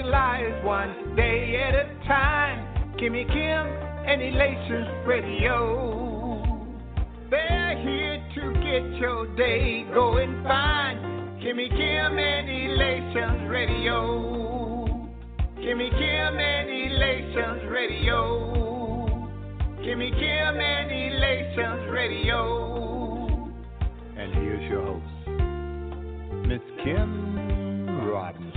the lies one day at a time. Kimmy Kim and Elations Radio. They're here to get your day going fine. Kimmy Kim and Elations Radio. Kimmy Kim and Elations Radio. Kimmy Kim and Elations Radio. And here's your host, Miss Kim Robinson.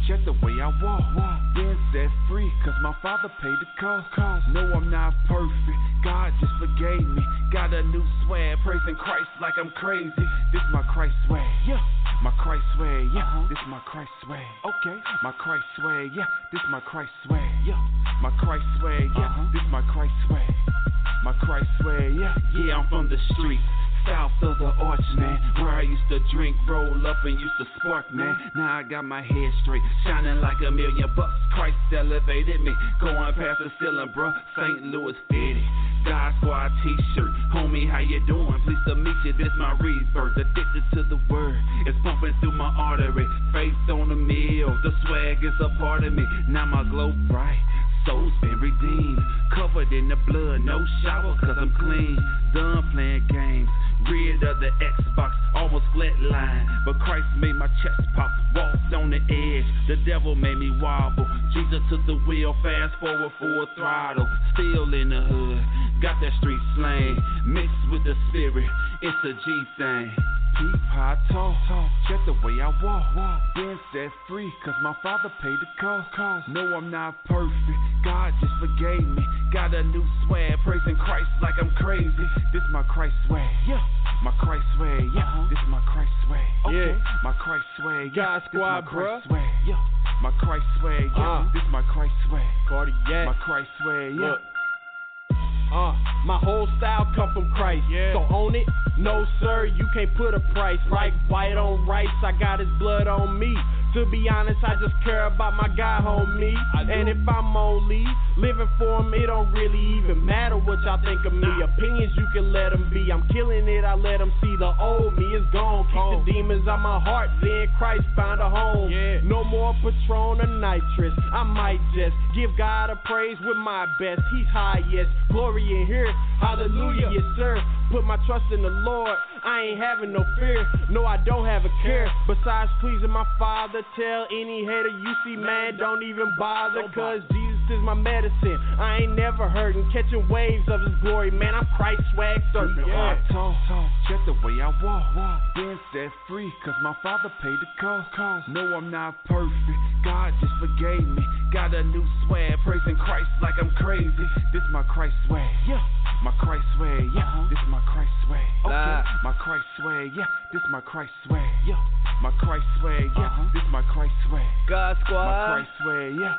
Check the way I walk, been set free, cause my father paid the cost. No, I'm not perfect, God just forgave me. Got a new swag, praising Christ like I'm crazy. This my Christ swag, yeah. My Christ swag, yeah. This my Christ swag, okay. My Christ swag, yeah. This my Christ swag, yeah. My Christ swag, yeah. This my Christ swag. My Christ swag, yeah. Yeah, I'm from the streets. South of the arch, man, where I used to drink, roll up, and used to spark, man. Now I got my head straight, shining like $1 million bucks. Christ elevated me, going past the ceiling, bruh. St. Louis fitted, God Squad t-shirt. Homie, how you doing? Pleased to meet you, this my rebirth. Addicted to the word, it's pumping through my artery. Faith on the meal, the swag is a part of me. Now my glow bright, soul's been redeemed, covered in the blood, no shower cause I'm clean. Done playing games, rid of the Xbox, almost flatline, but Christ made my chest pop, walked on the edge, the devil made me wobble. Jesus took the wheel, fast forward full throttle, still in the hood, got that street slang, mixed with the spirit, it's a G thing. Peep how I talk, check the way I walk, been set free, cause my father paid the cost. No, I'm not perfect, God just forgave me. Got a new swag, praising Christ like I'm crazy. This my Christ swag, yeah. My Christ swag, yeah. This my Christ swag, okay. Yeah. My Christ swag, yeah. God Squad, bruh. Swag, yeah. My Christ swag, yeah. This my Christ swag, Cardiac. My Christ swag, yeah. Look. My whole style come from Christ, yeah. So own it, no sir, you can't put a price. Like white on rice, I got his blood on me. To be honest, I just care about my guy, homie. And if I'm only living for him, it don't really even matter what y'all think of me. Opinions, you can let them be. I'm killing it, I let them see. The old me is gone. Keep the demons out my heart, then Christ found a home. Yeah. No more Patron or nitrous. I might just give God a praise with my best. He's high, yes. Glory in here. Hallelujah, yes, sir. Put my trust in the Lord. I ain't having no fear. No, I don't have a care. Besides pleasing my Father, tell any hater you see, man, don't even bother. Cause Jesus is my medicine. I ain't never hurting. Catching waves of his glory, man, I'm Christ swag surfing. Yeah. I talk, check the way I walk. Been set free, cause my Father paid the cost. No, I'm not perfect. God just forgave me. Got a new swag, praising Christ like I'm crazy. This my Christ swag, yeah. My Christ swag, yeah. This my Christ swag, okay. My Christ swag, yeah. This my Christ swag, yeah. My Christ swag, yeah. This my Christ swag. God Squad. My Christ swag, yeah.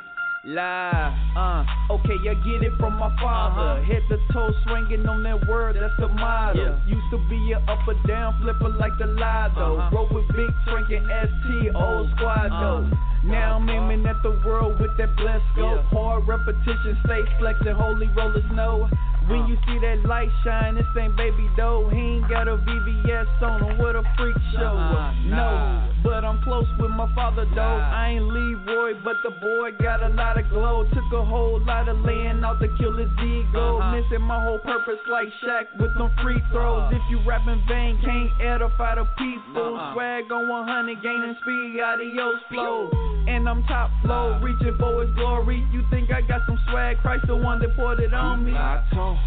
Okay, I get it from my father. Head to toe swinging on that word, that's the motto. Yeah. Used to be a up or down flipper like the Lotto. Roll with big drinking ST, old squad though. Now I'm aiming at the world with that blessed scope. Hard repetition, stay flexing, holy rollers know. When you see that light shine, this ain't baby dough. He ain't got a VVS on him, what a freak show. No, but I'm close with my father though. I ain't Leroy, but the boy got a lot of glow. Took a whole lot of laying out to kill his ego. Missing my whole purpose like Shaq with them free throws. If you rap in vain, can't edify the people. Swag on 100, gaining speed, adios flow. And I'm top flow, reaching for his glory. You think I got some swag? Christ the one that poured it on me. I talk,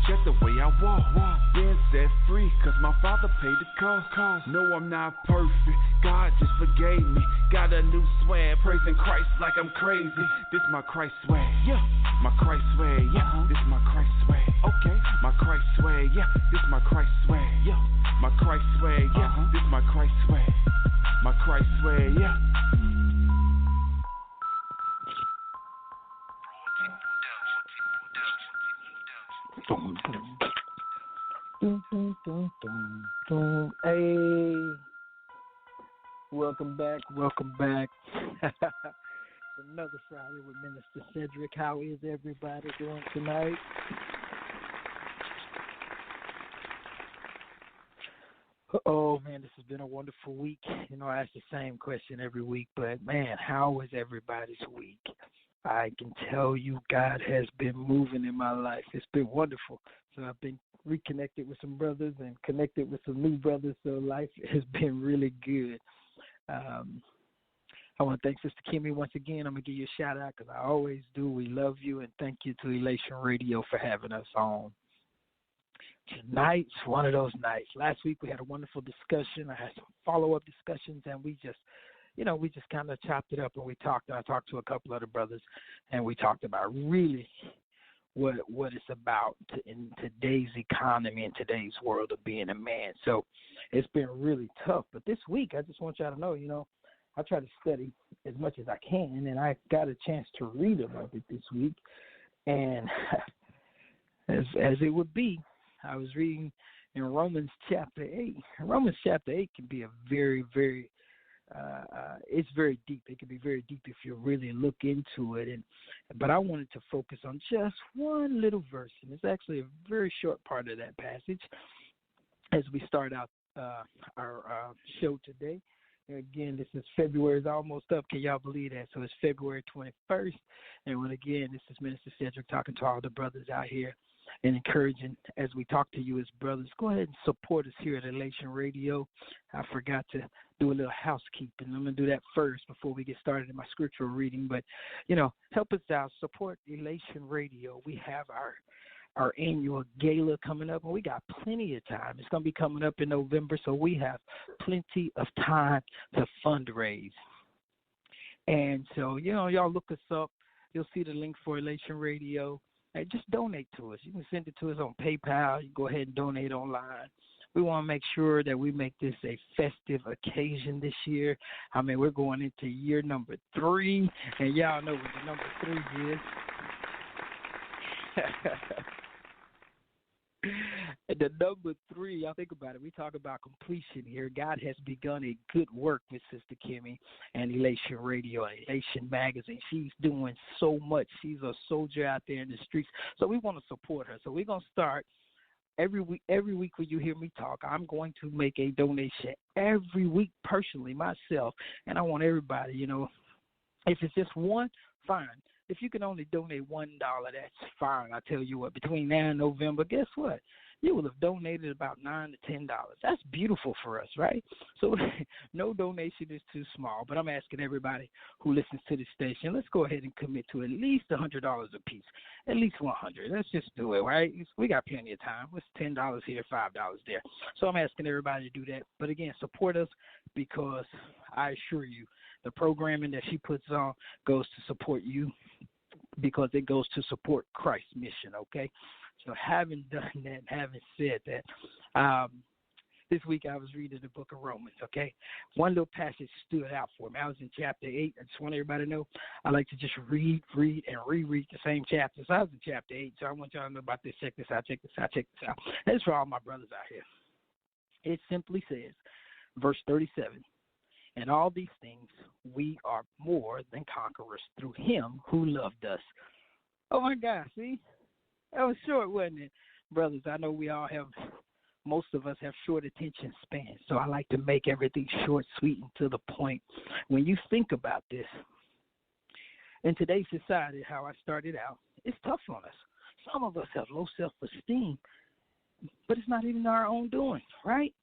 check the way I walk. Been set free, cause my Father paid the cost. No, I'm not perfect. God just forgave me. Got a new swag, praising Christ like I'm crazy. This my Christ swag, yeah. My Christ swag, yeah. This my Christ swag, okay. My Christ swag, yeah. This my Christ swag, yeah. My Christ swag, yeah. This my Christ swag. My Christ swag, yeah. Hey, Welcome back. Welcome back. Another Friday with Minister Sedric. How is everybody doing tonight? Oh, man, this has been a wonderful week. You know, I ask the same question every week, but, man, how was everybody's week? I can tell you God has been moving in my life. It's been wonderful. So I've been reconnected with some brothers and connected with some new brothers, so life has been really good. I want to thank Sister Kimmy once again. I'm going to give you a shout-out because I always do. We love you, and thank you to Elation Radio for having us on. Tonight's one of those nights. Last week we had a wonderful discussion. I had some follow-up discussions, and we just kind of chopped it up and we talked. I talked to a couple other brothers, and we talked about really what it's about in today's economy, in today's world of being a man. So it's been really tough. But this week, I just want y'all to know, you know, I try to study as much as I can, and I got a chance to read about it this week. And as it would be, I was reading in Romans chapter 8. Romans chapter 8 can be a very, very it's very deep. It can be very deep if you really look into it. But I wanted to focus on just one little verse, and it's actually a very short part of that passage as we start out our show today. Again, this is February. It's almost up. Can y'all believe that? So it's February 21st. And again, this is Minister Sedric talking to all the brothers out here and encouraging as we talk to you as brothers. Go ahead and support us here at Elation Radio. I forgot to do a little housekeeping. I'm going to do that first before we get started in my scriptural reading. But, you know, help us out. Support Elation Radio. We have our annual gala coming up, and we got plenty of time. It's going to be coming up in November, so we have plenty of time to fundraise. And so, you know, y'all look us up. You'll see the link for Elation Radio. Hey, just donate to us. You can send it to us on PayPal. You can go ahead and donate online. We want to make sure that we make this a festive occasion this year. I mean, we're going into year number 3, and y'all know what the number 3 is. The number 3, y'all think about it. We talk about completion here. God has begun a good work with Sister Kimmy and Elation Radio and Elation Magazine. She's doing so much. She's a soldier out there in the streets. So we want to support her. So we're going to start every week when you hear me talk, I'm going to make a donation every week personally myself. And I want everybody, you know, if it's just one, fine. If you can only donate $1, that's fine. I tell you what, between now and November, guess what? You will have donated about $9 to $10. That's beautiful for us, right? So no donation is too small. But I'm asking everybody who listens to this station, let's go ahead and commit to at least $100 a piece, at least $100. Let's just do it, right? We got plenty of time. It's $10 here, $5 there. So I'm asking everybody to do that. But again, support us because I assure you, the programming that she puts on goes to support you because it goes to support Christ's mission, okay? So having done that, having said that, this week I was reading the book of Romans, okay? One little passage stood out for me. I was in chapter 8. I just want everybody to know I like to just read, and reread the same chapter. So I was in chapter 8, so I want y'all to know about this. Check this out. That's for all my brothers out here. It simply says, verse 37, "In all these things we are more than conquerors through him who loved us." Oh, my God, see? That was short, wasn't it? Brothers, I know most of us have short attention spans, so I like to make everything short, sweet, and to the point. When you think about this, in today's society, how I started out, it's tough on us. Some of us have low self-esteem, but it's not even our own doing, right?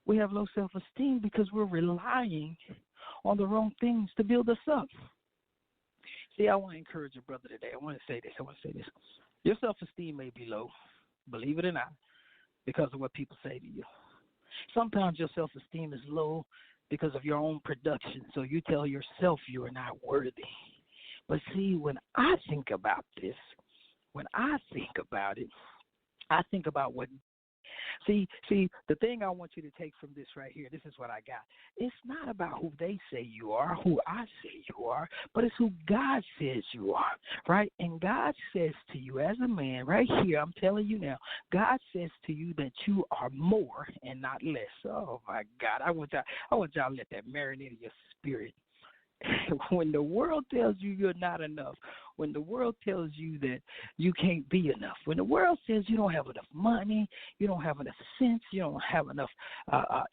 We have low self-esteem because we're relying on the wrong things to build us up. See, I want to encourage a brother today. I want to say this. Your self-esteem may be low, believe it or not, because of what people say to you. Sometimes your self-esteem is low because of your own production, so you tell yourself you are not worthy. But see, when I think about this, I think about what See, the thing I want you to take from this right here, this is what I got. It's not about who they say you are, who I say you are, but it's who God says you are, right? And God says to you as a man, right here, I'm telling you now, God says to you that you are more and not less. Oh, my God. I want y'all to let that marinate in your spirit. When the world tells you you're not enough, when the world tells you that you can't be enough, when the world says you don't have enough money, you don't have enough sense, you don't have enough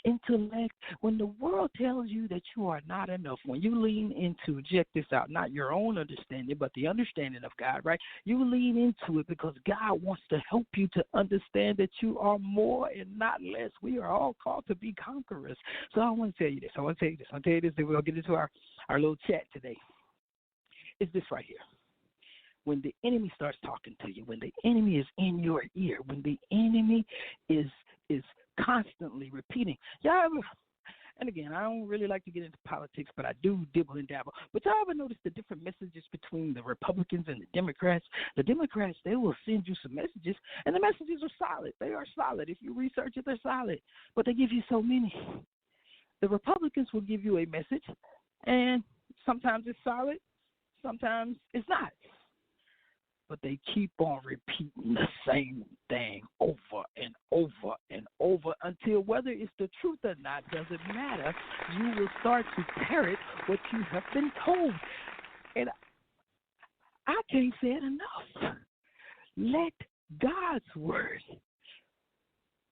intellect, when the world tells you that you are not enough, when you lean into, check this out, not your own understanding, but the understanding of God, right? You lean into it because God wants to help you to understand that you are more and not less. We are all called to be conquerors. So I want to tell you this. Then we'll get into our little chat today. It's this right here. When the enemy starts talking to you, when the enemy is in your ear, when the enemy is constantly repeating, y'all ever, and again, I don't really like to get into politics, but I do dibble and dabble. But y'all ever notice the different messages between the Republicans and the Democrats? The Democrats, they will send you some messages, and the messages are solid. They are solid. If you research it, they're solid. But they give you so many. The Republicans will give you a message, and sometimes it's solid, sometimes it's not. But they keep on repeating the same thing over and over and over until whether it's the truth or not doesn't matter. You will start to parrot what you have been told. And I can't say it enough. Let God's word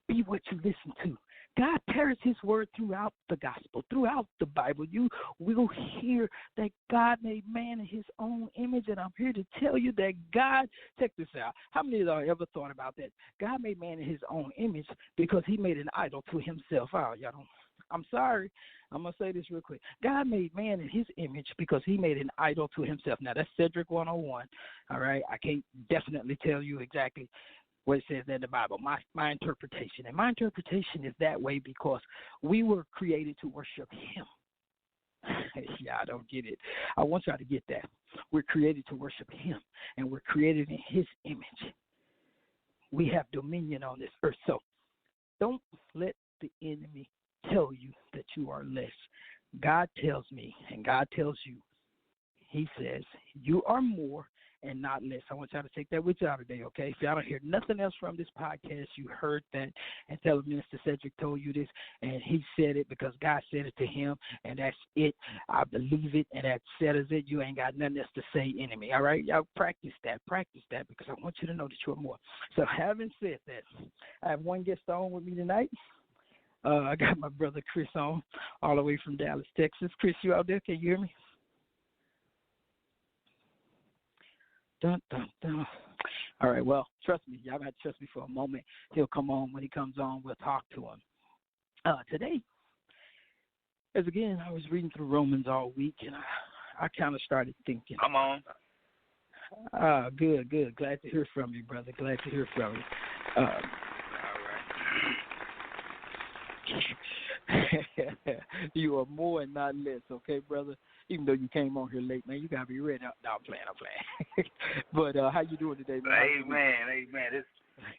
be what you listen to. God parrots his word throughout the gospel, throughout the Bible. You will hear that God made man in his own image, and I'm here to tell you that God, check this out. How many of y'all ever thought about that? God made man in his own image because he made an idol to himself. Oh, y'all don't. I'm sorry. I'm going to say this real quick. God made man in his image because he made an idol to himself. Now, that's Sedric 101, all right? I can't definitely tell you exactly what it says in the Bible, my interpretation. And my interpretation is that way because we were created to worship him. Yeah, I don't get it. I want y'all to get that. We're created to worship him, and we're created in his image. We have dominion on this earth. So don't let the enemy tell you that you are less. God tells me, and God tells you, he says, you are more and not less. I want y'all to take that with y'all today, okay? If y'all don't hear nothing else from this podcast, you heard that, and tell Minister Sedric told you this, and he said it because God said it to him, and that's it. I believe it, and that settles it. You ain't got nothing else to say, enemy, all right? Y'all practice that because I want you to know that you're more. So having said that, I have one guest on with me tonight. I got my brother Chris on all the way from Dallas, Texas. Chris, you out there? Can you hear me? Dun, dun, dun. All right, well, trust me. Y'all got to trust me for a moment. He'll come on. When he comes on, we'll talk to him. Today, as again, I was reading through Romans all week, and I kind of started thinking. Come on. Good. Glad to hear from you, brother. Glad to hear from you. All right. You are more and not less, okay, brother? Even though you came on here late, man, you got to be ready. No, I'm playing. But how you doing today, man? Amen.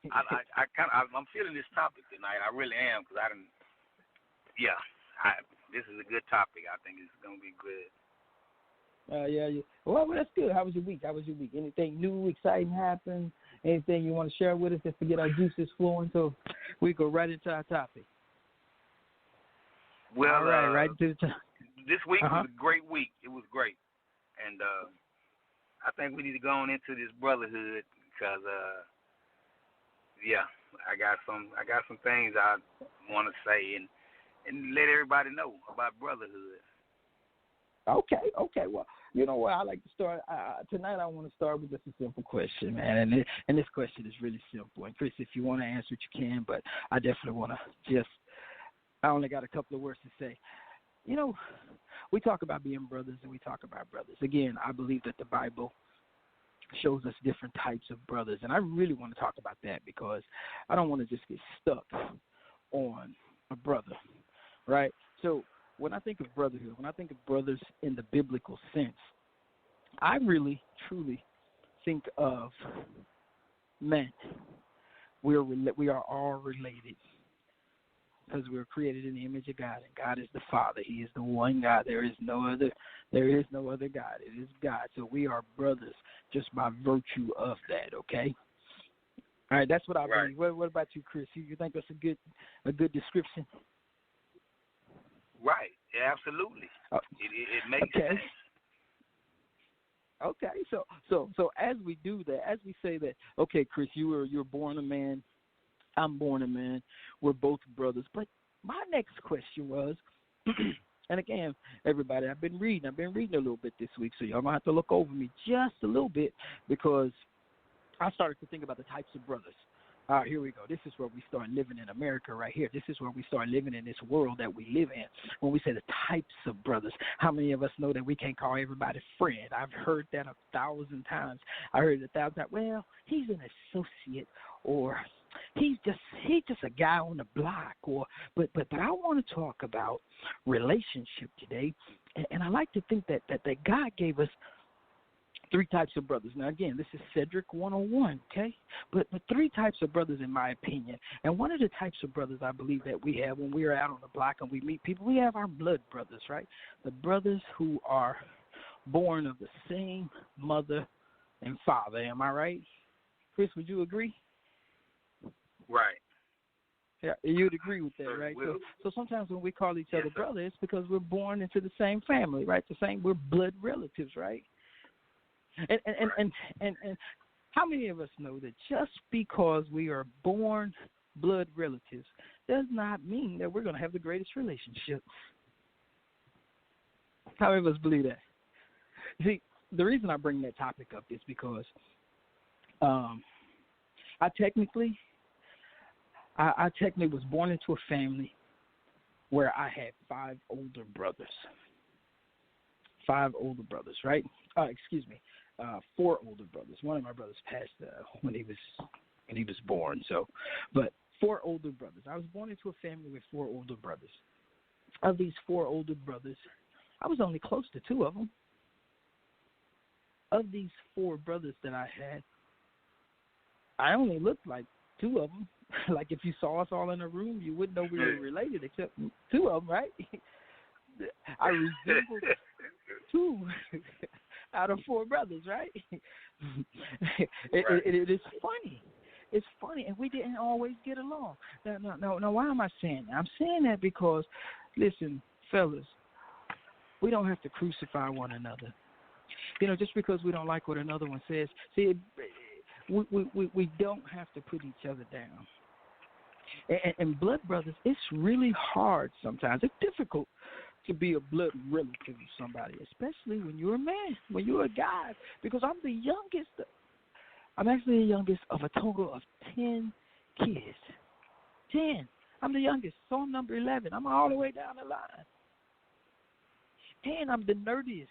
I'm feeling this topic tonight. I really am because this is a good topic. I think it's going to be good. Yeah. Well, that's good. How was your week? Anything new, exciting happen? Anything you want to share with us just to get our juices flowing so we go right into our topic? Well, all right, right to the top. This week was a great week. It was great, and I think we need to go on into this brotherhood because, I got some things I want to say and let everybody know about brotherhood. Okay. Well, you know what? I like to start tonight. I want to start with just a simple question, man, and this question is really simple. And Chris, if you want to answer it, you can, but I definitely want to I only got a couple of words to say. You know, we talk about being brothers and we talk about brothers. Again, I believe that the Bible shows us different types of brothers. And I really want to talk about that because I don't want to just get stuck on a brother, right? So when I think of brotherhood, when I think of brothers in the biblical sense, I really, truly think of men we are all related because we were created in the image of God, and God is the Father. He is the one God. There is no other God. It is God. So we are brothers just by virtue of that. Okay. All right. That's what I believe. What about you, Chris? You think that's a good description? Right. Yeah, absolutely. It makes sense. Okay, so as we do that, as we say that, okay, Chris, you're born a man, I'm born a man, we're both brothers. But my next question was, and again, everybody, I've been reading a little bit this week, so y'all gonna have to look over me just a little bit because I started to think about the types of brothers. All right, here we go. This is where we start living in America right here. This is where we start living in this world that we live in. When we say the types of brothers, how many of us know that we can't call everybody friend? I've heard that 1,000 times. I heard it 1,000 times. Well, he's an associate, or he's just a guy on the block. But I want to talk about relationship today, and I like to think that God gave us 3 types of brothers. Now, again, this is Sedric 101, okay? But 3 types of brothers, in my opinion. And one of the types of brothers I believe that we have when we're out on the block and we meet people, we have our blood brothers, right? The brothers who are born of the same mother and father. Am I right? Chris, would you agree? Right. Yeah, you'd agree with that, right? So sometimes when we call each other brother, it's because we're born into the same family, right? We're blood relatives, right? And how many of us know that just because we are born blood relatives does not mean that we're going to have the greatest relationship? How many of us believe that? See, the reason I bring that topic up is because I technically was born into a family where I had 5 older brothers. 5 older brothers, right? 4 older brothers. One of my brothers passed when he was born. So, but 4 older brothers. I was born into a family with 4 older brothers. Of these 4 older brothers, I was only close to 2 of them. Of these 4 brothers that I had, I only looked like 2 of them. Like if you saw us all in a room, you wouldn't know we were related except 2 of them, right? I resembled 2 out of 4 brothers, right? It is funny. It's funny, and we didn't always get along. Now, why am I saying that? I'm saying that because, listen, fellas, we don't have to crucify one another. Just because we don't like what another one says. See, we don't have to put each other down. And blood brothers, it's really hard sometimes. It's difficult to be a blood relative of somebody, especially when you're a man, when you're a guy, because I'm the youngest. I'm actually the youngest of a total of 10 kids. 10. I'm the youngest, so I'm number 11. I'm all the way down the line. And I'm the nerdiest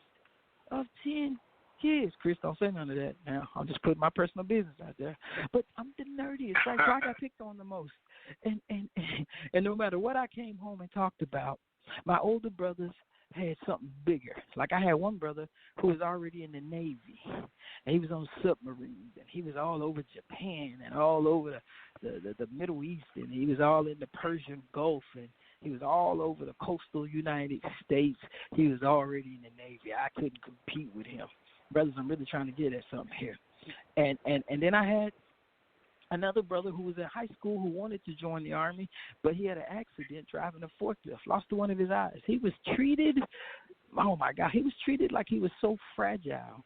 of 10 kids. Chris, don't say none of that now. I'm just putting my personal business out there. But I'm the nerdiest, right? So I got picked on the most. And no matter what I came home and talked about, my older brothers had something bigger. Like I had one brother who was already in the Navy, and he was on submarines, and he was all over Japan and all over the Middle East, and he was all in the Persian Gulf, and he was all over the coastal United States. He was already in the Navy. I couldn't compete with him. Brothers, I'm really trying to get at something here. And then I had another brother who was in high school who wanted to join the Army, but he had an accident driving a forklift, lost one of his eyes. He was treated, oh, my God, he was treated like he was so fragile.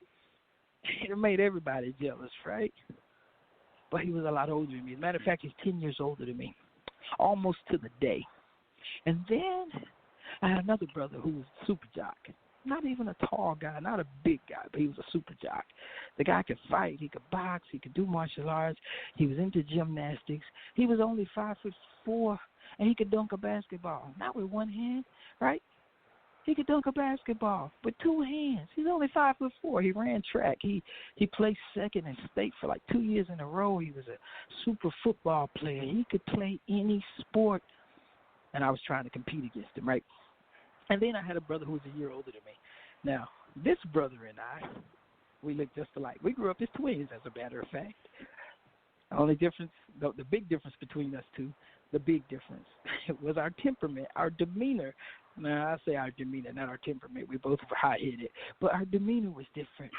It made everybody jealous, right? But he was a lot older than me. As a matter of fact, he's 10 years older than me, almost to the day. And then I had another brother who was a super jock. Not even a tall guy, not a big guy, but he was a super jock. The guy could fight, he could box, he could do martial arts, he was into gymnastics. He was only 5'4", and he could dunk a basketball. Not with one hand, right? He could dunk a basketball with 2 hands. He's only 5'4". He ran track. He placed second in state for like 2 years in a row. He was a super football player. He could play any sport, and I was trying to compete against him, right? And then I had a brother who was a year older than me. Now, this brother and I, we look just alike. We grew up as twins, as a matter of fact. The only difference, the big difference between us two, the big difference was our temperament, our demeanor. Now, I say our demeanor, not our temperament. We both were high-headed, but our demeanor was different.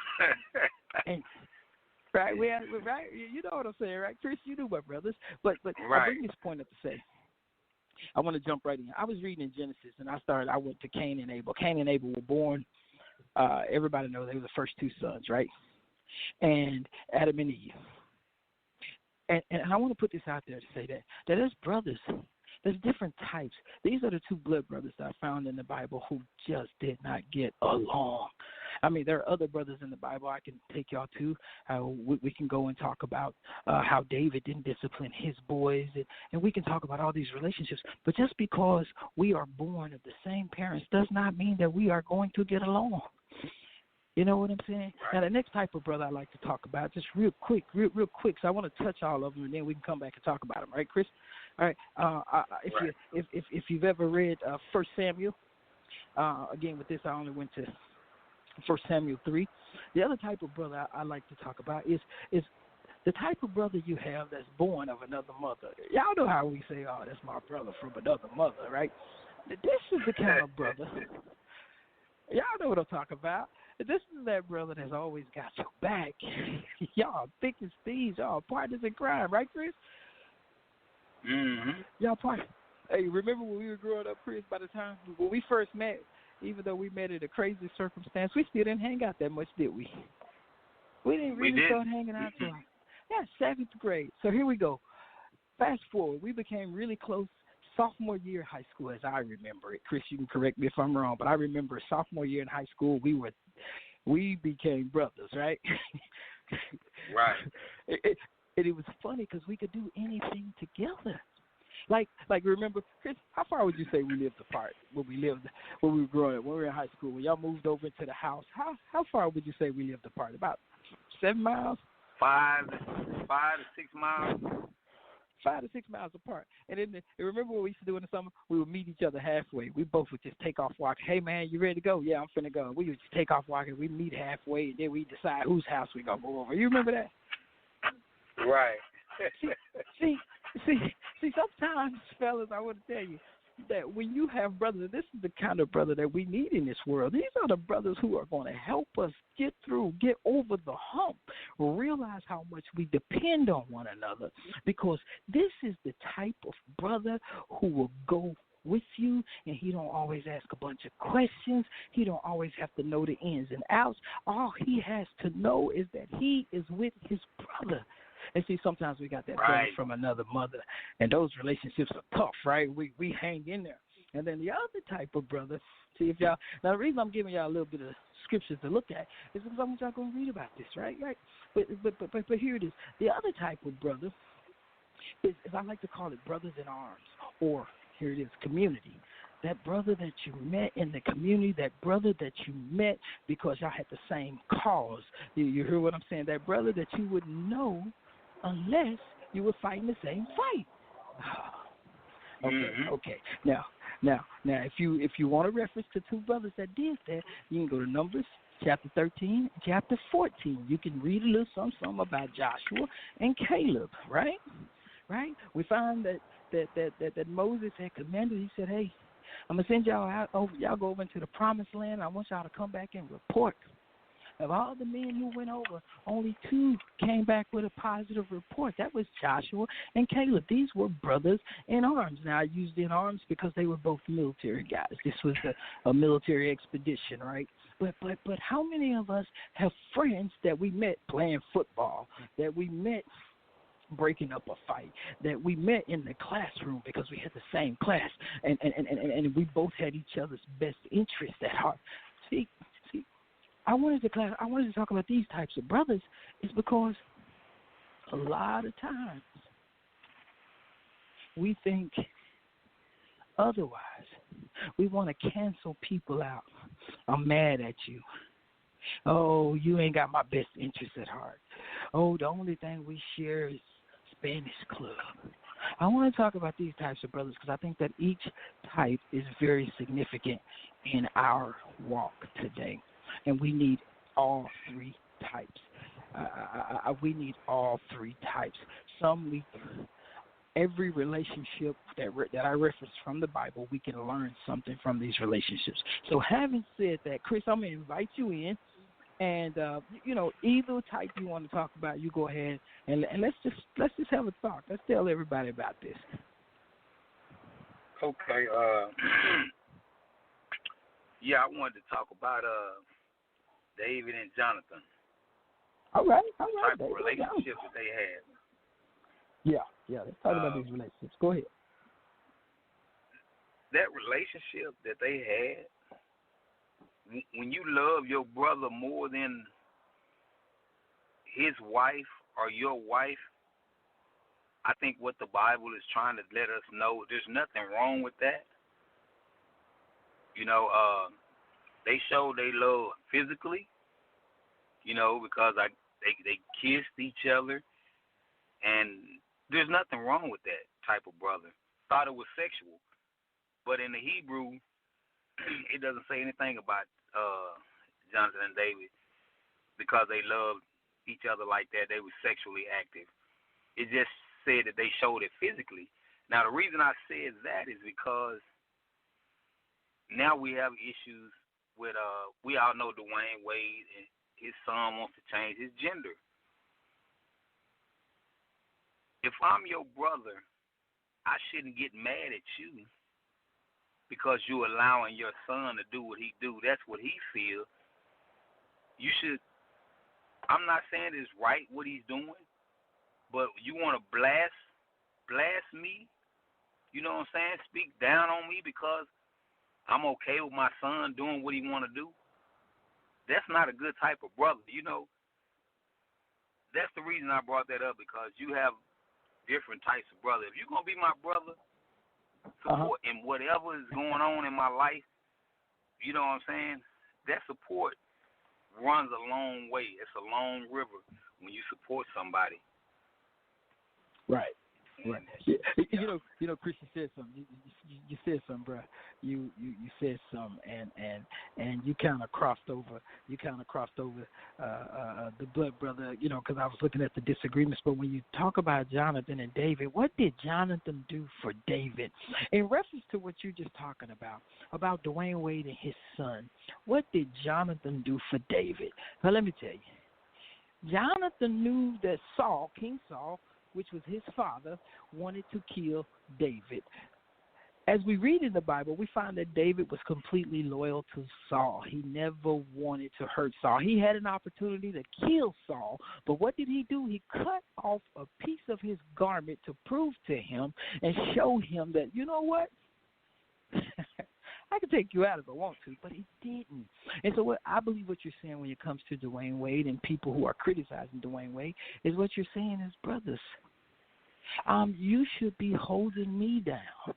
And right, right. You know what I'm saying, right, Chris? You knew my brothers, but right. I bring this point up to say, I want to jump right in. I was reading in Genesis, and I went to Cain and Abel. Cain and Abel were born. Everybody knows they were the first two sons, right? And Adam and Eve. And I want to put this out there to say that there's brothers. There's different types. These are the two blood brothers that I found in the Bible who just did not get along. I mean, there are other brothers in the Bible I can take y'all to. We can go and talk about how David didn't discipline his boys, and we can talk about all these relationships. But just because we are born of the same parents does not mean that we are going to get along. You know what I'm saying? Right. Now, the next type of brother I like to talk about, just real quick, so I want to touch all of them, and then we can come back and talk about them, right, Chris? All right. If you've ever read 1 Samuel, again, with this, I only went to 1 Samuel 3. The other type of brother I like to talk about is the type of brother you have that's born of another mother. Y'all know how we say, oh, that's my brother from another mother, right? This is the kind of brother. Y'all know what I'm talking about. This is that brother that's always got your back. Y'all thick as thieves. Y'all partners in crime, right, Chris? Mm-hmm. Y'all partners. Hey, remember when we were growing up, Chris, by the time when we first met, even though we met in a crazy circumstance, we still didn't hang out that much, did we? We didn't really start hanging out till 7th grade. So here we go. Fast forward, we became really close sophomore year of high school, as I remember it. Chris, you can correct me if I'm wrong, but I remember sophomore year in high school, we became brothers, right? Right. It was funny because we could do anything together. Like remember, Chris, how far would you say we lived apart when we were growing up, when we were in high school? When y'all moved over into the house, how far would you say we lived apart? About 7 miles? 5 to 6 miles. 5 to 6 miles apart. And then remember what we used to do in the summer? We would meet each other halfway. We both would just take off walking. Hey, man, you ready to go? Yeah, I'm finna go. We would just take off walking. We'd meet halfway, and then we decide whose house we going to go over. You remember that? Right. see, sometimes, fellas, I want to tell you that when you have brothers, this is the kind of brother that we need in this world. These are the brothers who are going to help us get over the hump, realize how much we depend on one another, because this is the type of brother who will go with you, and he don't always ask a bunch of questions. He don't always have to know the ins and outs. All he has to know is that he is with his brother. And see, sometimes we got that brother from another mother, and those relationships are tough, right? We hang in there. And then the other type of brother, see if y'all, now the reason I'm giving y'all a little bit of scriptures to look at is because I want y'all going to read about this, right? But here it is. The other type of brother is I like to call it brothers in arms, or here it is, community. That brother that you met in the community, that brother that you met because y'all had the same cause. You hear what I'm saying? That brother that you wouldn't know unless you were fighting the same fight. Okay. Now, if you want a reference to two brothers that did that, you can go to Numbers chapter 13, chapter 14. You can read a little something about Joshua and Caleb, right? Right? We find that Moses had commanded. He said, "Hey, I'm gonna send y'all out. Y'all go over into the promised land. I want y'all to come back and report." Of all the men who went over, only 2 came back with a positive report. That was Joshua and Caleb. These were brothers in arms. Now, I used in arms because they were both military guys. This was a military expedition, right? But how many of us have friends that we met playing football, that we met breaking up a fight, that we met in the classroom because we had the same class, and we both had each other's best interests at heart? See, I wanted to talk about these types of brothers is because a lot of times we think otherwise. We want to cancel people out. I'm mad at you. Oh, you ain't got my best interest at heart. Oh, the only thing we share is Spanish club. I want to talk about these types of brothers because I think that each type is very significant in our walk today. And we need all 3 types. We need all 3 types. every relationship that I reference from the Bible, we can learn something from these relationships. So having said that, Chris, I'm going to invite you in. And, either type you want to talk about, you go ahead and let's just have a talk. Let's tell everybody about this. Okay. Yeah, I wanted to talk about David and Jonathan. All right. The type of relationship that they had. Yeah. Let's talk about these relationships. Go ahead. That relationship that they had, when you love your brother more than his wife or your wife, I think what the Bible is trying to let us know, there's nothing wrong with that. They show they love physically, because they kissed each other, and there's nothing wrong with that type of brother. Thought it was sexual, but in the Hebrew, it doesn't say anything about Jonathan and David because they loved each other like that. They were sexually active. It just said that they showed it physically. Now, the reason I said that is because now we have issues with, we all know Dwayne Wade, and his son wants to change his gender. If I'm your brother, I shouldn't get mad at you because you're allowing your son to do what he do. That's what he feels. You should, I'm not saying it's right what he's doing, but you want to blast me, you know what I'm saying, speak down on me because I'm okay with my son doing what he want to do. That's not a good type of brother, That's the reason I brought that up, because you have different types of brother. If you're going to be my brother, support in whatever is going on in my life, you know what I'm saying? That support runs a long way. It's a long river when you support somebody. Right. Yeah. Chris, you said something. You said something, bro. You said something, and you kind of crossed over. The blood brother. Because I was looking at the disagreements. But when you talk about Jonathan and David, what did Jonathan do for David? In reference to what you're just talking about Dwayne Wade and his son, what did Jonathan do for David? Well, let me tell you. Jonathan knew that King Saul, which was his father, wanted to kill David. As we read in the Bible, we find that David was completely loyal to Saul. He never wanted to hurt Saul. He had an opportunity to kill Saul, but what did he do? He cut off a piece of his garment to prove to him and show him that, you know what? I can take you out if I want to, but he didn't. And so I believe what you're saying when it comes to Dwayne Wade and people who are criticizing Dwayne Wade is what you're saying is, brothers, you should be holding me down.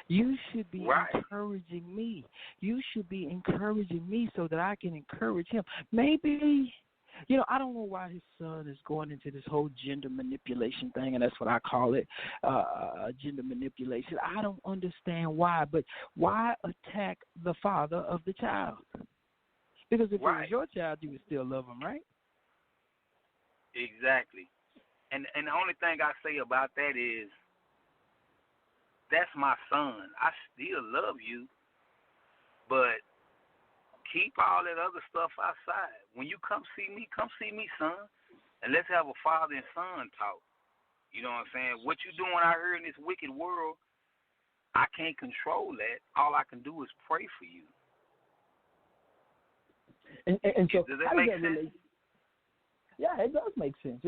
You should be encouraging me. You should be encouraging me so that I can encourage him. Maybe, I don't know why his son is going into this whole gender manipulation thing, and that's what I call it, gender manipulation. I don't understand why, but why attack the father of the child? Because if it was your child, you would still love him, right? Exactly. And the only thing I say about that is, that's my son. I still love you, but keep all that other stuff outside. When you come see me, son, and let's have a father and son talk. You know what I'm saying? What you doing out here in this wicked world, I can't control that. All I can do is pray for you. And so does that make sense? Relate? Yeah, it does make sense.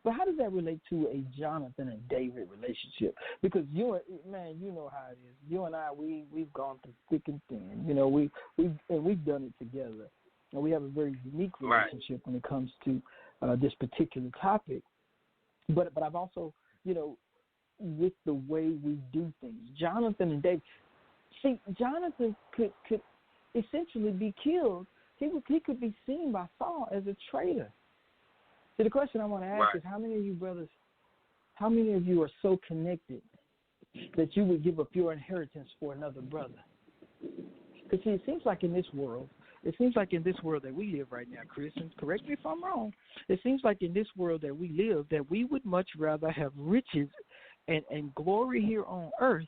But how does that relate to a Jonathan and David relationship? Because you know how it is. You and I, we've gone through thick and thin. We've done it together, and we have a very unique relationship when it comes to this particular topic. But I've also, with the way we do things, Jonathan and David. See, Jonathan could essentially be killed. He could be seen by Saul as a traitor. So the question I want to ask is, how many of you brothers, how many of you are so connected that you would give up your inheritance for another brother? Because, see, it seems like in this world, it seems like in this world that we live right now, Chris, and correct me if I'm wrong, it seems like in this world that we live that we would much rather have riches and glory here on earth.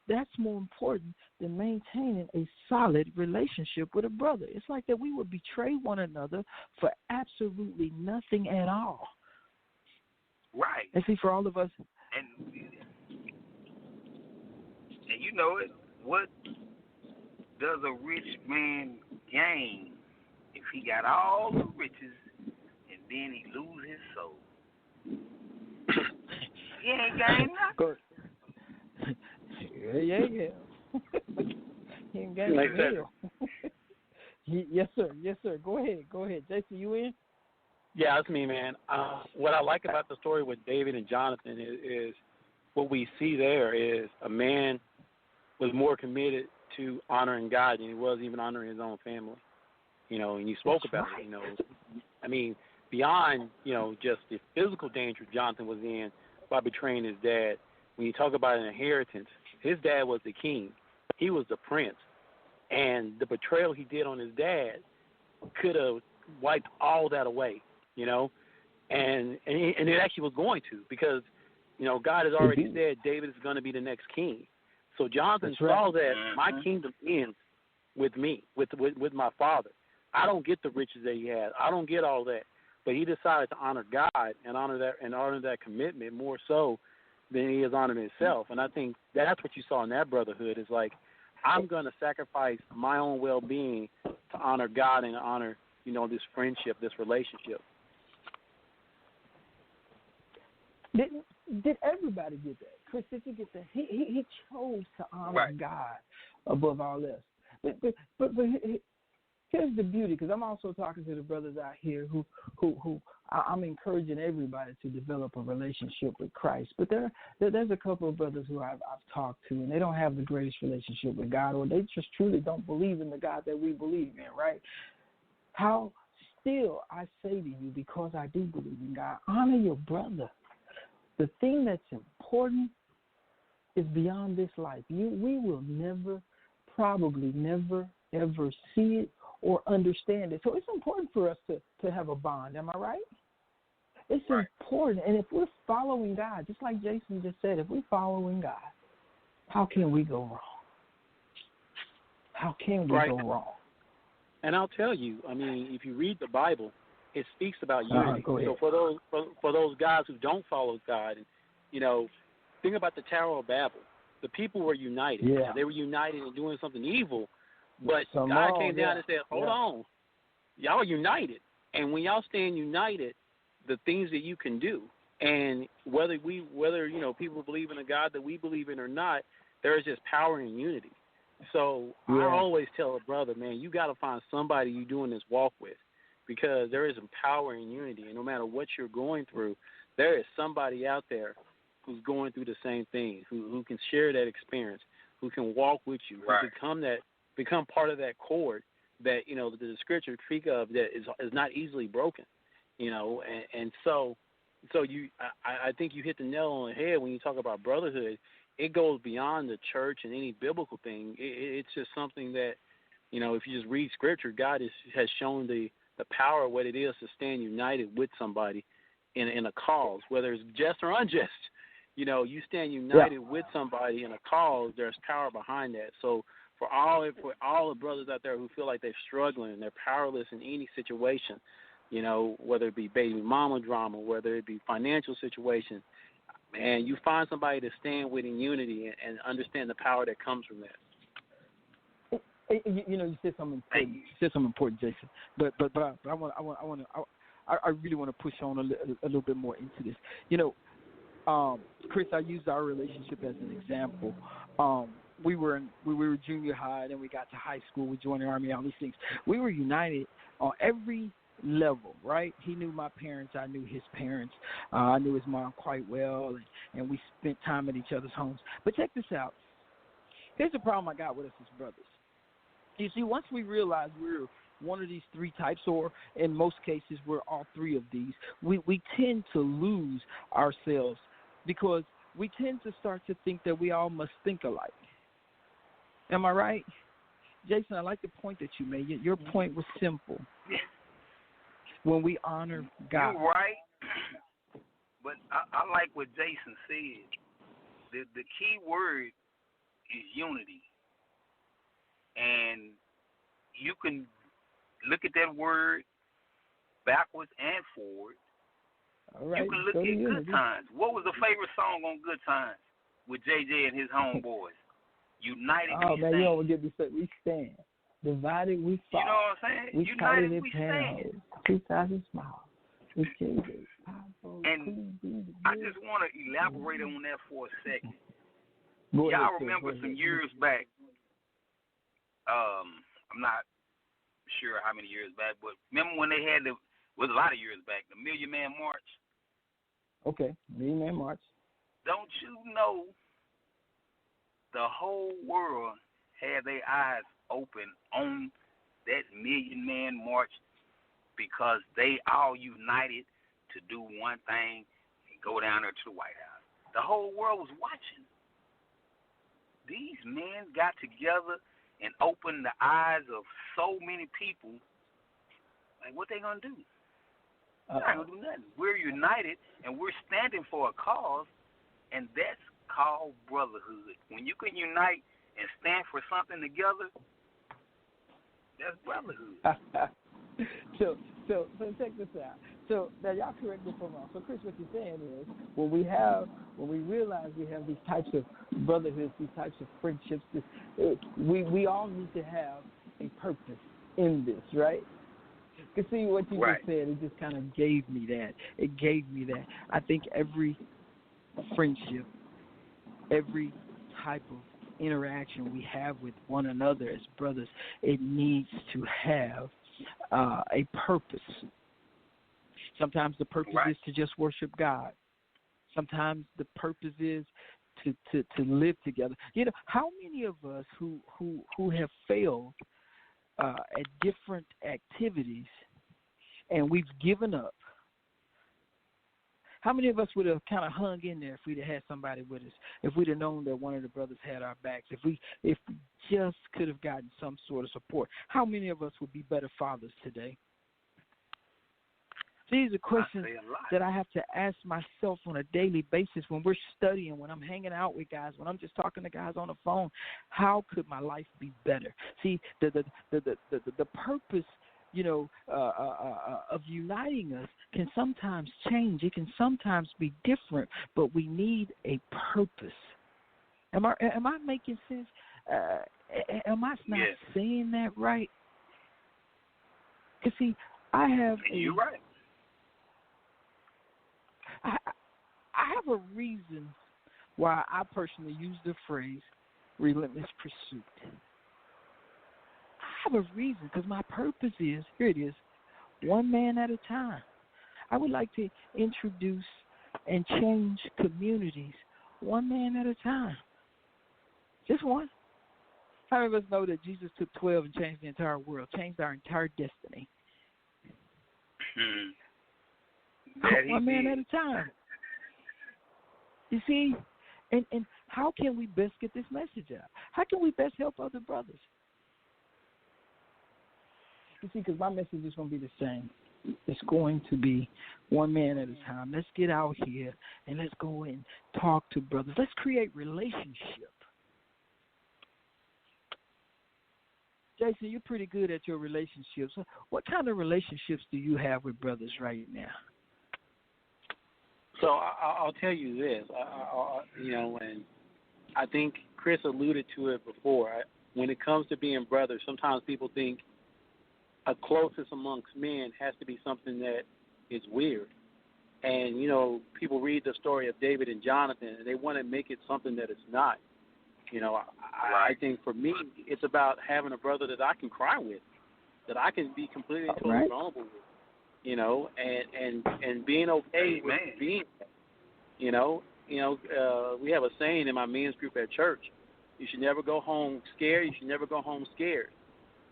That's more important than maintaining a solid relationship with a brother. It's like that we would betray one another for absolutely nothing at all. Right. And see, for all of us. And you know it. What does a rich man gain if he got all the riches and then he lose his soul? He ain't gained nothing. Yeah. He ain't gained like a meal. Yes, sir. Go ahead. Jason, you in? Yeah, that's me, man. What I like about the story with David and Jonathan is what we see there is a man was more committed to honoring God than he was even honoring his own family. You know, and you spoke about it, you know. I mean, beyond, you know, just the physical danger Jonathan was in by betraying his dad, when you talk about an inheritance, his dad was the king. He was the prince. And the betrayal he did on his dad could have wiped all that away, you know. And it actually was going to, because, you know, God has already said David is going to be the next king. So Jonathan saw that my kingdom ends with me, with my father. I don't get the riches that he has. I don't get all that. But he decided to honor God and honor that commitment more so than he has honored himself. And I think that's what you saw in that brotherhood is like, I'm going to sacrifice my own well-being to honor God and honor, you know, this friendship, this relationship. Did everybody get that? Chris, did you get that? He chose to honor God above all else. But here's the beauty, because I'm also talking to the brothers out here who I'm encouraging everybody to develop a relationship with Christ. But there's a couple of brothers who I've talked to, and they don't have the greatest relationship with God, or they just truly don't believe in the God that we believe in, right? How still I say to you, because I do believe in God, honor your brother. The thing that's important is beyond this life. We will probably never, ever see it or understand it. So it's important for us to have a bond. Am I right? It's important. And if we're following God, just like Jason just said, if we're following God, how can we go wrong? How can we go wrong? And I'll tell you, I mean, if you read the Bible, it speaks about unity. So for those guys who don't follow God, you know, think about the Tower of Babel. The people were united. Yeah. They were united in doing something evil, but God came down and said, hold on, y'all are united. And when y'all stand united, the things that you can do, and whether you know, people believe in a God that we believe in or not, there is just power in unity. So I always tell a brother, man, you got to find somebody you're doing this walk with, because there is some power in unity. And no matter what you're going through, there is somebody out there who's going through the same thing, who can share that experience, who can walk with you, who become part of that cord that, you know, the scripture speak of that is not easily broken, you know. And so I think you hit the nail on the head when you talk about brotherhood. It goes beyond the church and any biblical thing. It's just something that, you know, if you just read scripture, God has shown the power of what it is to stand united with somebody in a cause, whether it's just or unjust. You know, you stand united with somebody in a cause, there's power behind that. So for all the brothers out there who feel like they're struggling and they're powerless in any situation, you know, whether it be baby mama drama, whether it be financial situation, man, you find somebody to stand with in unity and understand the power that comes from that. You know, you said something important, Jason. But I really want to push on a little bit more into this. You know, Chris, I used our relationship as an example. We were junior high, then we got to high school. We joined the Army, all these things. We were united on every level, right? He knew my parents. I knew his parents. I knew his mom quite well, and we spent time at each other's homes. But check this out. Here's the problem I got with us as brothers. You see, once we realize we're one of these three types, or in most cases we're all three of these, we tend to lose ourselves because we tend to start to think that we all must think alike. Am I right? Jason, I like the point that you made. Your point was simple. When we honor God. You're right. But I like what Jason said. The key word is unity. And you can look at that word backwards and forward. All right. You can look at Good Times. What was the favorite song on Good Times with JJ and his homeboys? United we stand. Oh, man, you don't get me started. We stand. Divided we fall. You know what I'm saying? United we stand. 2,000 smiles. And I just want to elaborate on that for a second. Y'all remember some years back, I'm not sure how many years back, but remember when they had was a lot of years back, the Million Man March? Okay, Million Man March. Don't you know the whole world had their eyes open on that Million Man March because they all united to do one thing and go down there to the White House. The whole world was watching. These men got together and opened the eyes of so many people. Like, what they gonna do? They're not gonna do nothing. We're united and we're standing for a cause, and that's called brotherhood. When you can unite and stand for something together, that's brotherhood. So check this out. So now y'all correct me if I'm wrong. So Chris, what you're saying is when we realize we have these types of brotherhoods, these types of friendships, we all need to have a purpose in this, right? Because see what you just said, it just kind of gave me that. It gave me that. I think every friendship, every type of interaction we have with one another as brothers, it needs to have a purpose. Sometimes the purpose is to just worship God. Sometimes the purpose is to live together. You know, how many of us who have failed at different activities and we've given up, how many of us would have kind of hung in there if we'd have had somebody with us, if we'd have known that one of the brothers had our backs, if we just could have gotten some sort of support? How many of us would be better fathers today? These are questions that I have to ask myself on a daily basis when we're studying, when I'm hanging out with guys, when I'm just talking to guys on the phone. How could my life be better? See, the purpose, you know, of uniting us can sometimes change. It can sometimes be different, but we need a purpose. Am I making sense? Am I not saying that right? Because see, I have You're right. I have a reason why I personally use the phrase relentless pursuit. I have a reason because my purpose is, here it is, one man at a time. I would like to introduce and change communities one man at a time. Just one. How many of us know that Jesus took 12 and changed the entire world, changed our entire destiny? One man at a time. You see, and how can we best get this message out? How can we best help other brothers? You see, because my message is going to be the same. It's going to be one man at a time. Let's get out here and let's go and talk to brothers. Let's create relationship. Jason, you're pretty good at your relationships. What kind of relationships do you have with brothers right now? So I'll tell you this, you know, and I think Chris alluded to it before. When it comes to being brothers, sometimes people think a closeness amongst men has to be something that is weird. And, you know, people read the story of David and Jonathan, and they want to make it something that it's not. You know, I think for me, it's about having a brother that I can cry with, that I can be completely totally vulnerable with. You know, and being okay with being, you know, we have a saying in my men's group at church: you should never go home scared. You should never go home scared.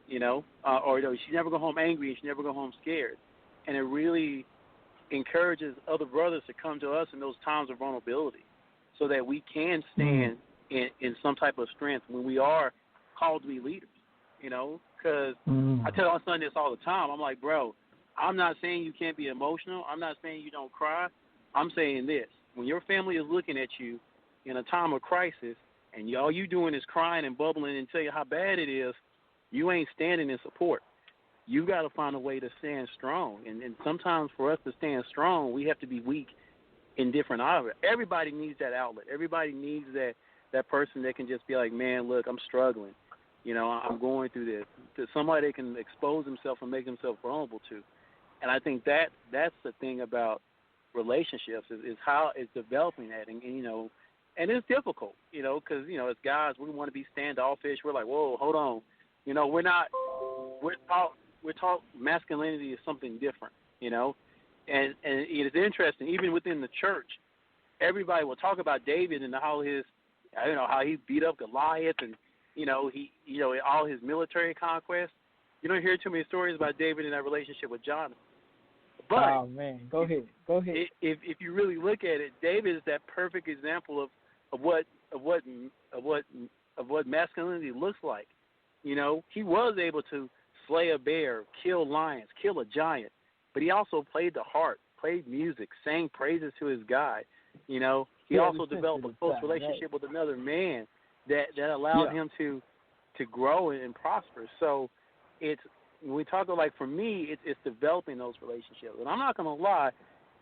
You know, or you should never go home angry. You should never go home scared. And it really encourages other brothers to come to us in those times of vulnerability, so that we can stand in some type of strength when we are called to be leaders. you know, because I tell my son this all the time. I'm like, bro, I'm not saying you can't be emotional. I'm not saying you don't cry. I'm saying this. When your family is looking at you in a time of crisis and all you doing is crying and bubbling and tell you how bad it is, you ain't standing in support. You got to find a way to stand strong. And sometimes for us to stand strong, we have to be weak in different outlets. Everybody needs that outlet. Everybody needs that person that can just be like, man, look, I'm struggling. You know, I'm going through this. To somebody they can expose themselves and make themselves vulnerable to. And I think that's the thing about relationships is how it's developing that. And you know, and it's difficult, you know, because, you know, as guys, we want to be standoffish. We're like, whoa, hold on. You know, we're taught masculinity is something different, you know. And it is interesting, even within the church, everybody will talk about David and how how he beat up Goliath and, all his military conquests. You don't hear too many stories about David and that relationship with Jonathan. But oh man, go ahead. If you really look at it, David is that perfect example of what masculinity looks like. You know, he was able to slay a bear, kill lions, kill a giant, but he also played the harp, played music, sang praises to his God. You know, he also developed a close relationship with another man that allowed him to grow and prosper. So it's, when we talk about, like, for me, it's developing those relationships. And I'm not going to lie,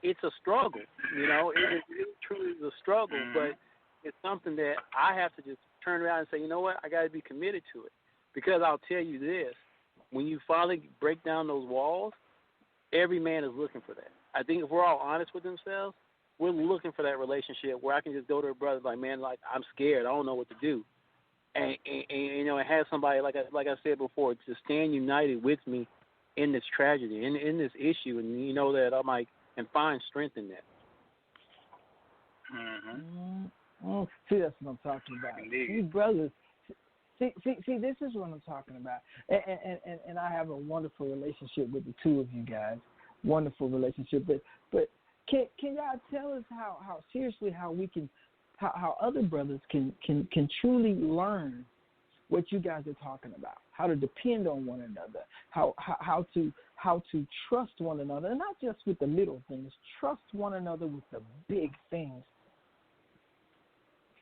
it's a struggle. You know, it truly is a struggle, but it's something that I have to just turn around and say, you know what, I got to be committed to it. Because I'll tell you this, when you finally break down those walls, every man is looking for that. I think if we're all honest with themselves, we're looking for that relationship where I can just go to a brother like, man, like, I'm scared, I don't know what to do. And you know, and have somebody, like I said before, to stand united with me in this tragedy, in this issue, and you know that I might, and find strength in that. Oh, see, that's what I'm talking about. These brothers, see, this is what I'm talking about. And I have a wonderful relationship with the two of you guys. Wonderful relationship. But can y'all tell us how seriously how we can, how other brothers can truly learn what you guys are talking about, how to depend on one another, how to trust one another, and not just with the little things, trust one another with the big things.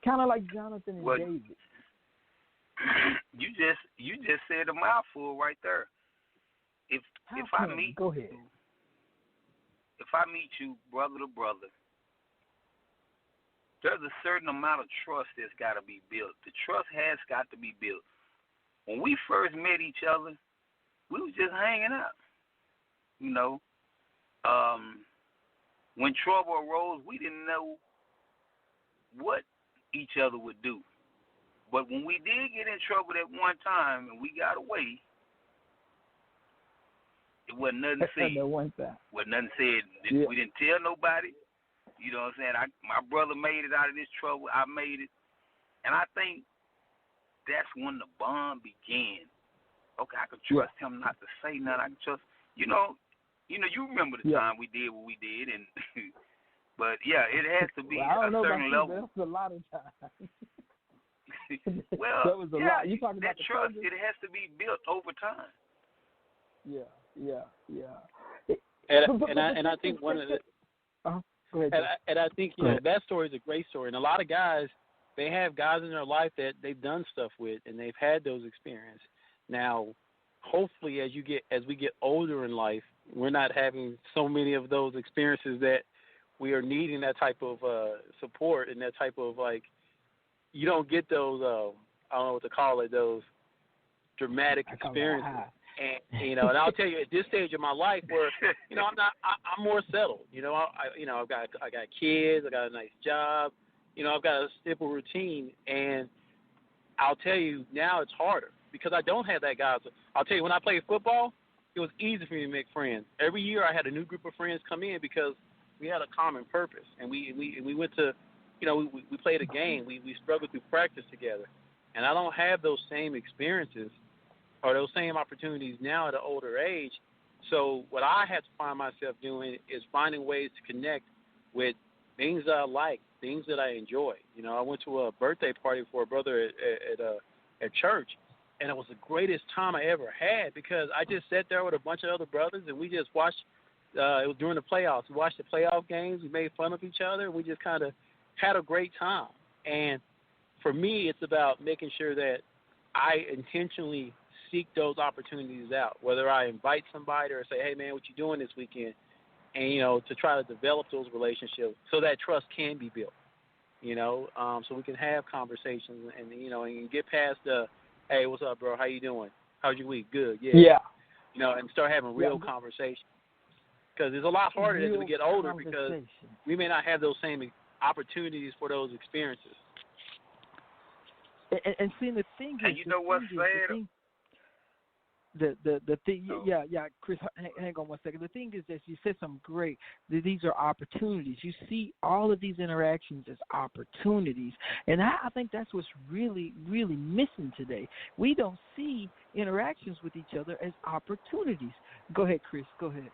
Kind of like Jonathan and David. You just said a mouthful right there. If I meet you brother to brother, there's a certain amount of trust that's got to be built. The trust has got to be built. When we first met each other, we was just hanging out. You know, when trouble arose, we didn't know what each other would do. But when we did get in trouble at one time and we got away, it wasn't nothing said. Wasn't nothing said. We didn't tell nobody. You know what I'm saying? My brother made it out of this trouble. I made it. And I think that's when the bond began. Okay, I could trust him not to say nothing. I can trust, you remember the time we did what we did. And but, yeah, it has to be a certain level. That's a lot of times. Well, that was a lot. You talking about that trust, it has to be built over time. Yeah. And I think one of the... Go ahead, and I think, that story is a great story. And a lot of guys, they have guys in their life that they've done stuff with, and they've had those experiences. Now, hopefully, as we get older in life, we're not having so many of those experiences that we are needing that type of support and that type of, like, you don't get those, I don't know what to call it, those dramatic experiences. And and I'll tell you, at this stage of my life, where I'm more settled. I've got kids, I got a nice job, I've got a simple routine, and I'll tell you now it's harder because I don't have that guy. I'll tell you, when I played football, it was easy for me to make friends. Every year I had a new group of friends come in because we had a common purpose, and we went to, we played a game. We struggled through practice together, and I don't have those same experiences or those same opportunities now at an older age. So what I have to find myself doing is finding ways to connect with things that I like, things that I enjoy. I went to a birthday party for a brother at church, And it was the greatest time I ever had because I just sat there with a bunch of other brothers and we just watched. It was during the playoffs. We watched the playoff games. We made fun of each other. And we just kind of had a great time. And for me, it's about making sure that I intentionally seek those opportunities out, whether I invite somebody or say, hey, man, what you doing this weekend? And, to try to develop those relationships so that trust can be built, so we can have conversations and, and get past the, hey, what's up, bro? How you doing? How's your week? Good, yeah. And start having real conversations. Because it's a lot harder as we get older because we may not have those same opportunities for those experiences. And see, the thing is, and you know what's sad? The thing, Chris, hang on one second. The thing is that you said something great. That these are opportunities. You see all of these interactions as opportunities, and I think that's what's really, really missing today. We don't see interactions with each other as opportunities. Go ahead, Chris. Go ahead.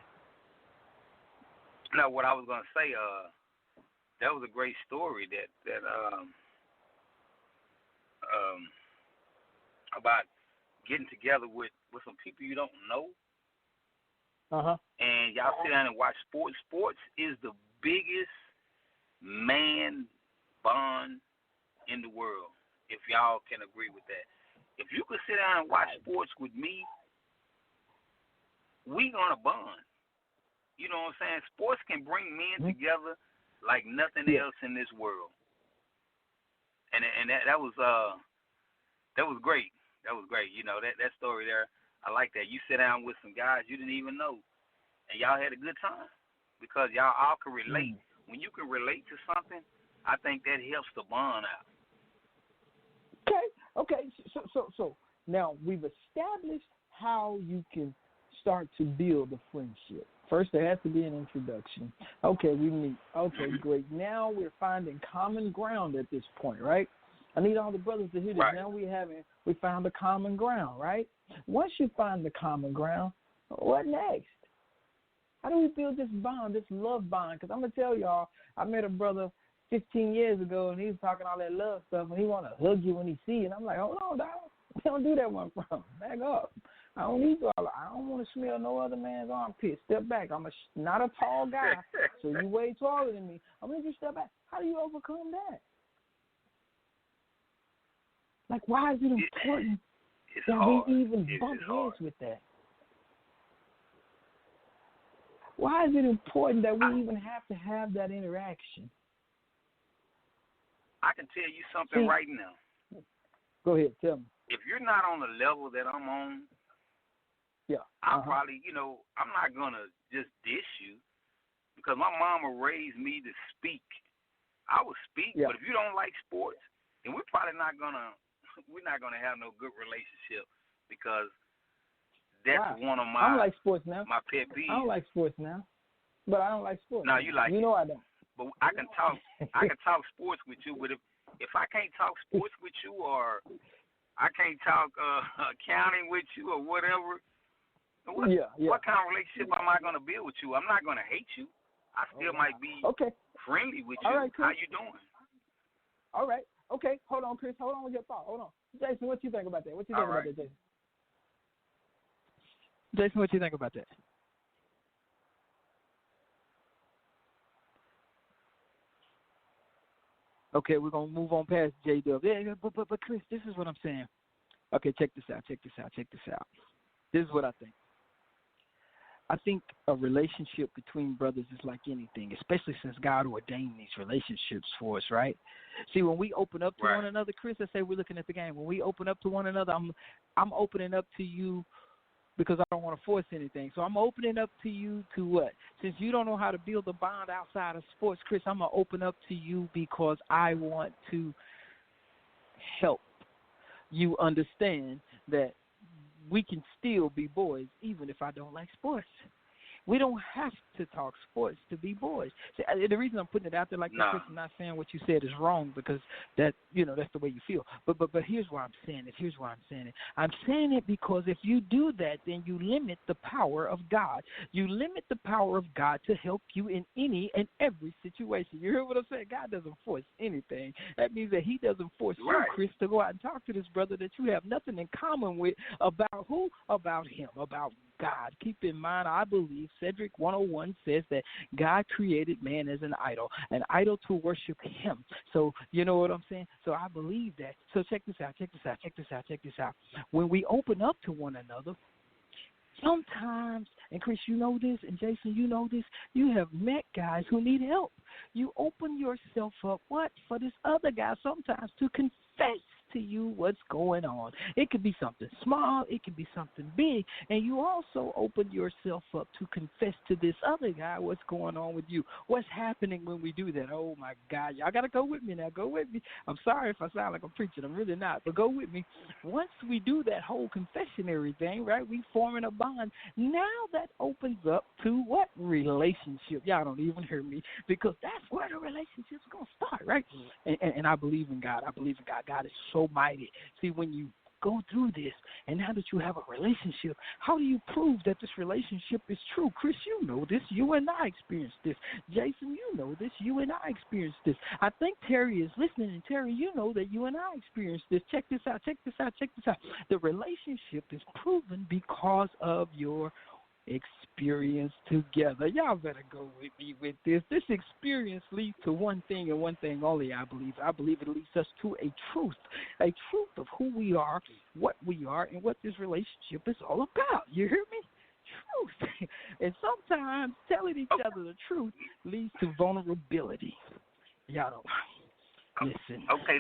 No, what I was gonna say, that was a great story that about getting together with some people you don't know. And y'all sit down and watch sports. Sports is the biggest man bond in the world, if y'all can agree with that. If you could sit down and watch sports with me, we gonna bond. You know what I'm saying? Sports can bring men together like nothing else in this world. And that was great. That was great. That story there, I like that. You sit down with some guys you didn't even know, and y'all had a good time because y'all all can relate. When you can relate to something, I think that helps the bond out. Okay. So now we've established how you can start to build a friendship. First, there has to be an introduction. Okay, we meet. Okay, great. Now we're finding common ground at this point, right? I need all the brothers to hear this. Right. Now we found the common ground, right? Once you find the common ground, what next? How do we build this bond, this love bond? Because I'm going to tell y'all, I met a brother 15 years ago, and he was talking all that love stuff, and he want to hug you when he see you. And I'm like, hold on, dog. We don't do that one from. Back up. I don't need all. I don't want to smell no other man's armpit. Step back. I'm not a tall guy, so you way taller than me. I'm going to just step back. How do you overcome that? Like, why is it important that we even bump heads with that? Why is it important that we even have to have that interaction? I can tell you something right now. Go ahead, tell me. If you're not on the level that I'm on, I'm probably, I'm not going to just dish you because my mama raised me to speak. I will speak, but if you don't like sports, then we're probably not going to have no good relationship because that's one of my I don't like sports now. My pet peeves. I don't like sports now, but I don't like sports. No, you like it. I don't. But I can talk sports with you, but if I can't talk sports with you or I can't talk accounting with you or whatever, what kind of relationship am I going to build with you? I'm not going to hate you. I still might be friendly with you. All right, Chris. How you doing? All right. Okay. Hold on, Chris. Hold on with your thought. Hold on. Jason, what you think about that? What you think about that, Jason? Jason, what you think about that? Okay, we're going to move on past J-Dub. Yeah, but Chris, this is what I'm saying. Okay, check this out. This is what I think. I think a relationship between brothers is like anything, especially since God ordained these relationships for us, right? See, when we open up to one another, Chris, let's say we're looking at the game. When we open up to one another, I'm opening up to you because I don't want to force anything. So I'm opening up to you to what? Since you don't know how to build a bond outside of sports, Chris, I'm going to open up to you because I want to help you understand that we can still be boys even if I don't like sports. We don't have to talk sports to be boys. See, the reason I'm putting it out there like this, Chris, I'm not saying what you said is wrong because that that's the way you feel. But here's why I'm saying it. Here's why I'm saying it. I'm saying it because if you do that, then you limit the power of God. You limit the power of God to help you in any and every situation. You hear what I'm saying? God doesn't force anything. That means that He doesn't force you, Chris, to go out and talk to this brother that you have nothing in common with about who? About Him, about God. Keep in mind, I believe Sedric 101 says that God created man as an idol to worship Him. So you know what I'm saying? So I believe that. So check this out. When we open up to one another, sometimes, and Chris, you know this, and Jason, you know this, you have met guys who need help. You open yourself up, for this other guy sometimes to confess to you what's going on. It could be something small, it could be something big, and you also open yourself up to confess to this other guy what's going on with you. What's happening when we do that? Oh, my God. Y'all got to go with me now. Go with me. I'm sorry if I sound like I'm preaching. I'm really not, but go with me. Once we do that whole confessionary thing, right, we forming a bond. Now that opens up to what? Relationship. Y'all don't even hear me because that's where the relationship's going to start, right? And I believe in God. God is so mighty. See, when you go through this, and now that you have a relationship, how do you prove that this relationship is true? Chris, you know this. You and I experienced this. Jason, you know this. You and I experienced this. I think Terry is listening, and Terry, you know that you and I experienced this. Check this out. The relationship is proven because of your experience together. Y'all better go with me with this. This experience leads to one thing and one thing only, I believe. I believe it leads us to a truth of who we are, what we are, and what this relationship is all about. You hear me? Truth. And sometimes telling each other the truth leads to vulnerability. Y'all don't listen. Okay,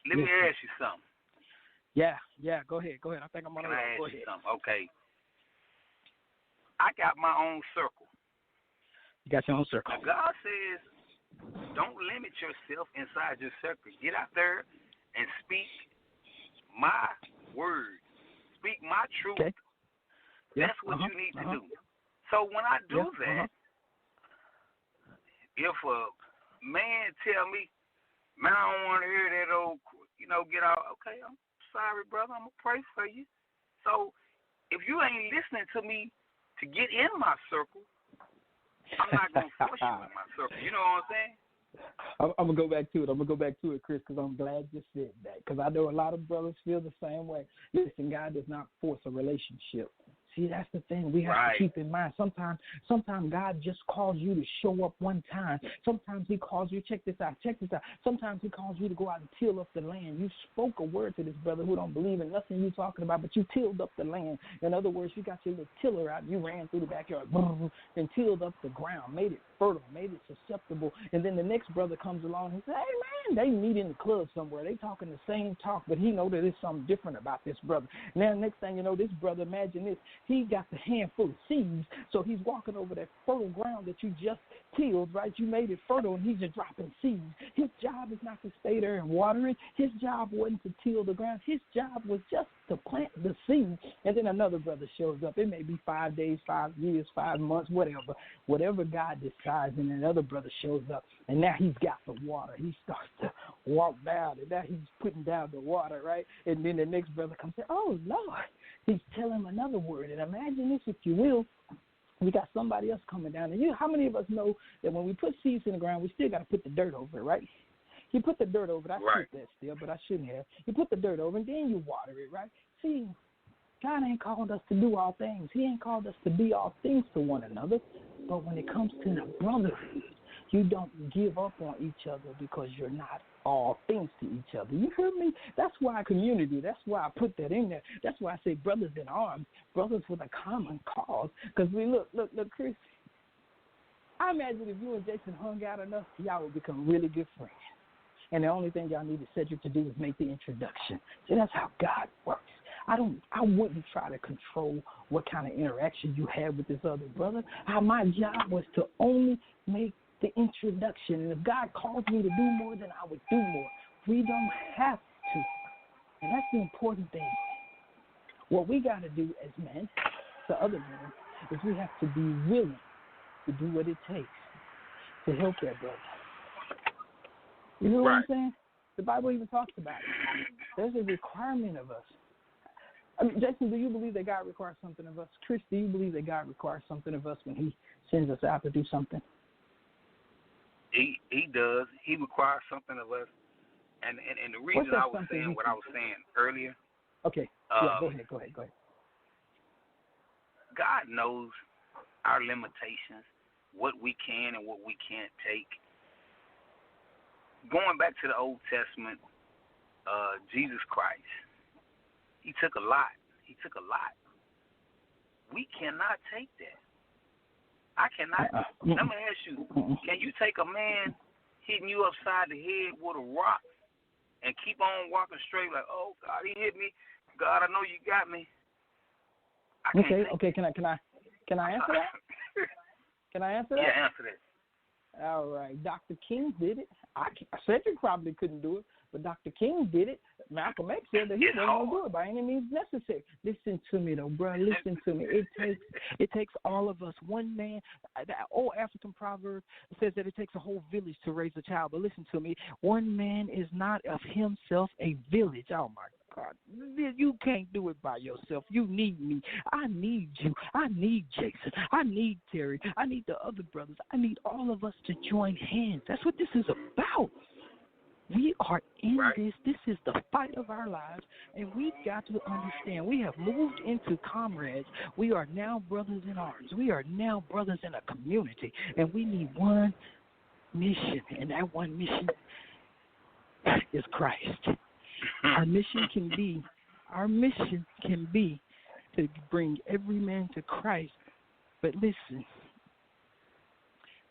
let me ask you something. Yeah, go ahead. I think I'm on the road. Go ahead. Okay. I got my own circle. You got your own circle. Now, God says, don't limit yourself inside your circle. Get out there and speak my word. Speak my truth. Okay. That's what you need to do. So when I do that, if a man tell me, man, I don't want to hear that old, get out. Okay, I'm sorry, brother. I'm going to pray for you. So if you ain't listening to me, to get in my circle, I'm not going to force you in my circle. You know what I'm saying? I'm going to go back to it, Chris, because I'm glad you said that, because I know a lot of brothers feel the same way. Listen, God does not force a relationship. See, that's the thing we have to keep in mind. Sometimes God just calls you to show up one time. Sometimes He calls you, check this out. Sometimes He calls you to go out and till up the land. You spoke a word to this brother who don't believe in nothing you're talking about, but you tilled up the land. In other words, you got your little tiller out, you ran through the backyard and tilled up the ground, made it fertile, made it susceptible. And then the next brother comes along and says, hey, man, they meet in the club somewhere. They talking the same talk, but he know that there's something different about this brother. Now, next thing you know, this brother, imagine this, he got the handful of seeds, so he's walking over that fertile ground that you just tilled, right? You made it fertile, and he's just dropping seeds. His job is not to stay there and water it. His job wasn't to till the ground. His job was just to plant the seed, and then another brother shows up. It may be 5 days, 5 years, 5 months, whatever God decides, and another brother shows up, and now he's got the water. He starts to walk down, and now he's putting down the water, right? And then the next brother comes and says, oh, Lord. He's telling him another word. And imagine this, if you will. We got somebody else coming down. And how many of us know that when we put seeds in the ground, we still got to put the dirt over it, right? You put the dirt over it. I put that still, but I shouldn't have. You put the dirt over it, and then you water it, right? See, God ain't called us to do all things. He ain't called us to be all things to one another. But when it comes to the brotherhood, you don't give up on each other because you're not all things to each other. You hear me? That's why community, that's why I put that in there. That's why I say brothers in arms, brothers with a common cause. Because we look, Chris, I imagine if you and Jason hung out enough, y'all would become really good friends. And the only thing y'all needed Sedric to do is make the introduction. See, that's how God works. I wouldn't try to control what kind of interaction you had with this other brother. My job was to only make the introduction. And if God calls me to do more, then I would do more. We don't have to. And that's the important thing. What we got to do as men, to other men is we have to be willing to do what it takes to help that brother. You know what I'm saying? The Bible even talks about it. There's a requirement of us. I mean, Jason, do you believe that God requires something of us? Chris, do you believe that God requires something of us when he sends us out to do something? He does. He requires something of us. And the reason I was saying what I was saying earlier. Okay. Yeah, go ahead. God knows our limitations, what we can and what we can't take. Going back to the Old Testament, Jesus Christ, he took a lot. We cannot take that. I cannot. Let me ask you, can you take a man hitting you upside the head with a rock and keep on walking straight like, oh, God, he hit me. God, I know you got me. Okay, can I answer that? Can I answer that? Yeah, answer that. All right. Dr. King did it. Sedric probably couldn't do it, but Dr. King did it. Malcolm X said that he wasn't going to do it by any means necessary. Listen to me, though, bro. Listen to me. It takes all of us. One man, the old African proverb says that it takes a whole village to raise a child. But listen to me. One man is not of himself a village. Oh, my God. You can't do it by yourself. You need me. I need you. I need Jason. I need Terry. I need the other brothers. I need all of us to join hands. That's what this is about. We are in this. This is the fight of our lives, and we've got to understand. We have moved into comrades. We are now brothers in arms. We are now brothers in a community, and we need one mission, and that one mission is Christ. Our mission can be to bring every man to Christ. But listen,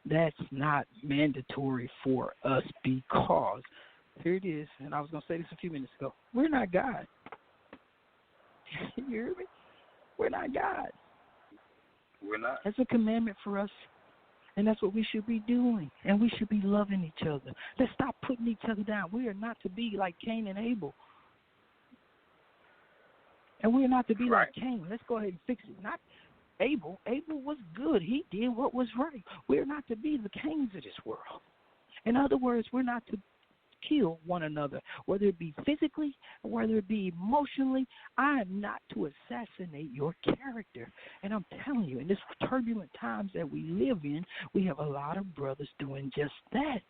that's not mandatory for us because here it is, and I was going to say this a few minutes ago. We're not God. You hear me? We're not God. We're not. That's a commandment for us, and that's what we should be doing, and we should be loving each other. Let's stop putting each other down. We are not to be like Cain and Abel. And we are not to be like Cain. Let's go ahead and fix it. Not Abel. Abel was good. He did what was right. We are not to be the Cains of this world. In other words, we're not to kill one another, whether it be physically or whether it be emotionally. I am not to assassinate your character. And I'm telling you, in this turbulent times that we live in, we have a lot of brothers doing just that.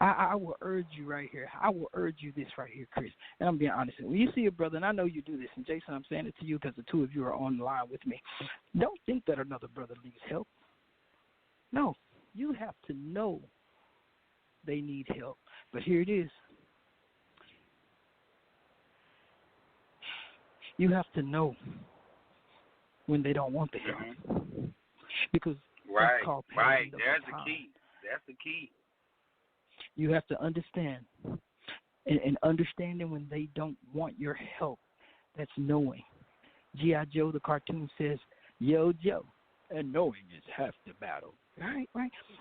I will urge you right here. I will urge you this right here, Chris. And I'm being honest. When you see a brother, and I know you do this, and Jason, I'm saying it to you because the two of you are on the line with me. Don't think that another brother needs help. No, you have to know they need help. But here it is. You have to know when they don't want the help. Because that's called There's the key. That's the key. You have to understand. And understanding when they don't want your help, that's knowing. G.I. Joe, the cartoon, says, Yo, Joe, and knowing is half the battle. Right?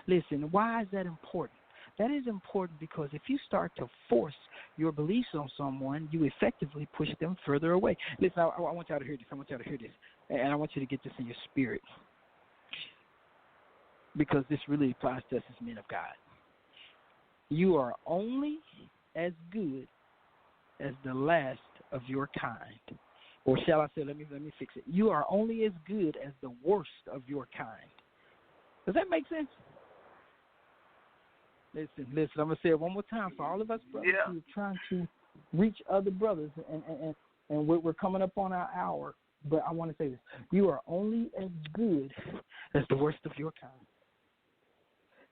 Listen, why is that important? That is important because if you start to force your beliefs on someone, you effectively push them further away. Listen, I want y'all to hear this. And I want you to get this in your spirit. Because this really applies to us as men of God. You are only as good as the last of your kind. Or shall I say, let me fix it. You are only as good as the worst of your kind. Does that make sense? Listen, I'm going to say it one more time for all of us brothers who are trying to reach other brothers, and we're coming up on our hour, but I want to say this. You are only as good as the worst of your kind.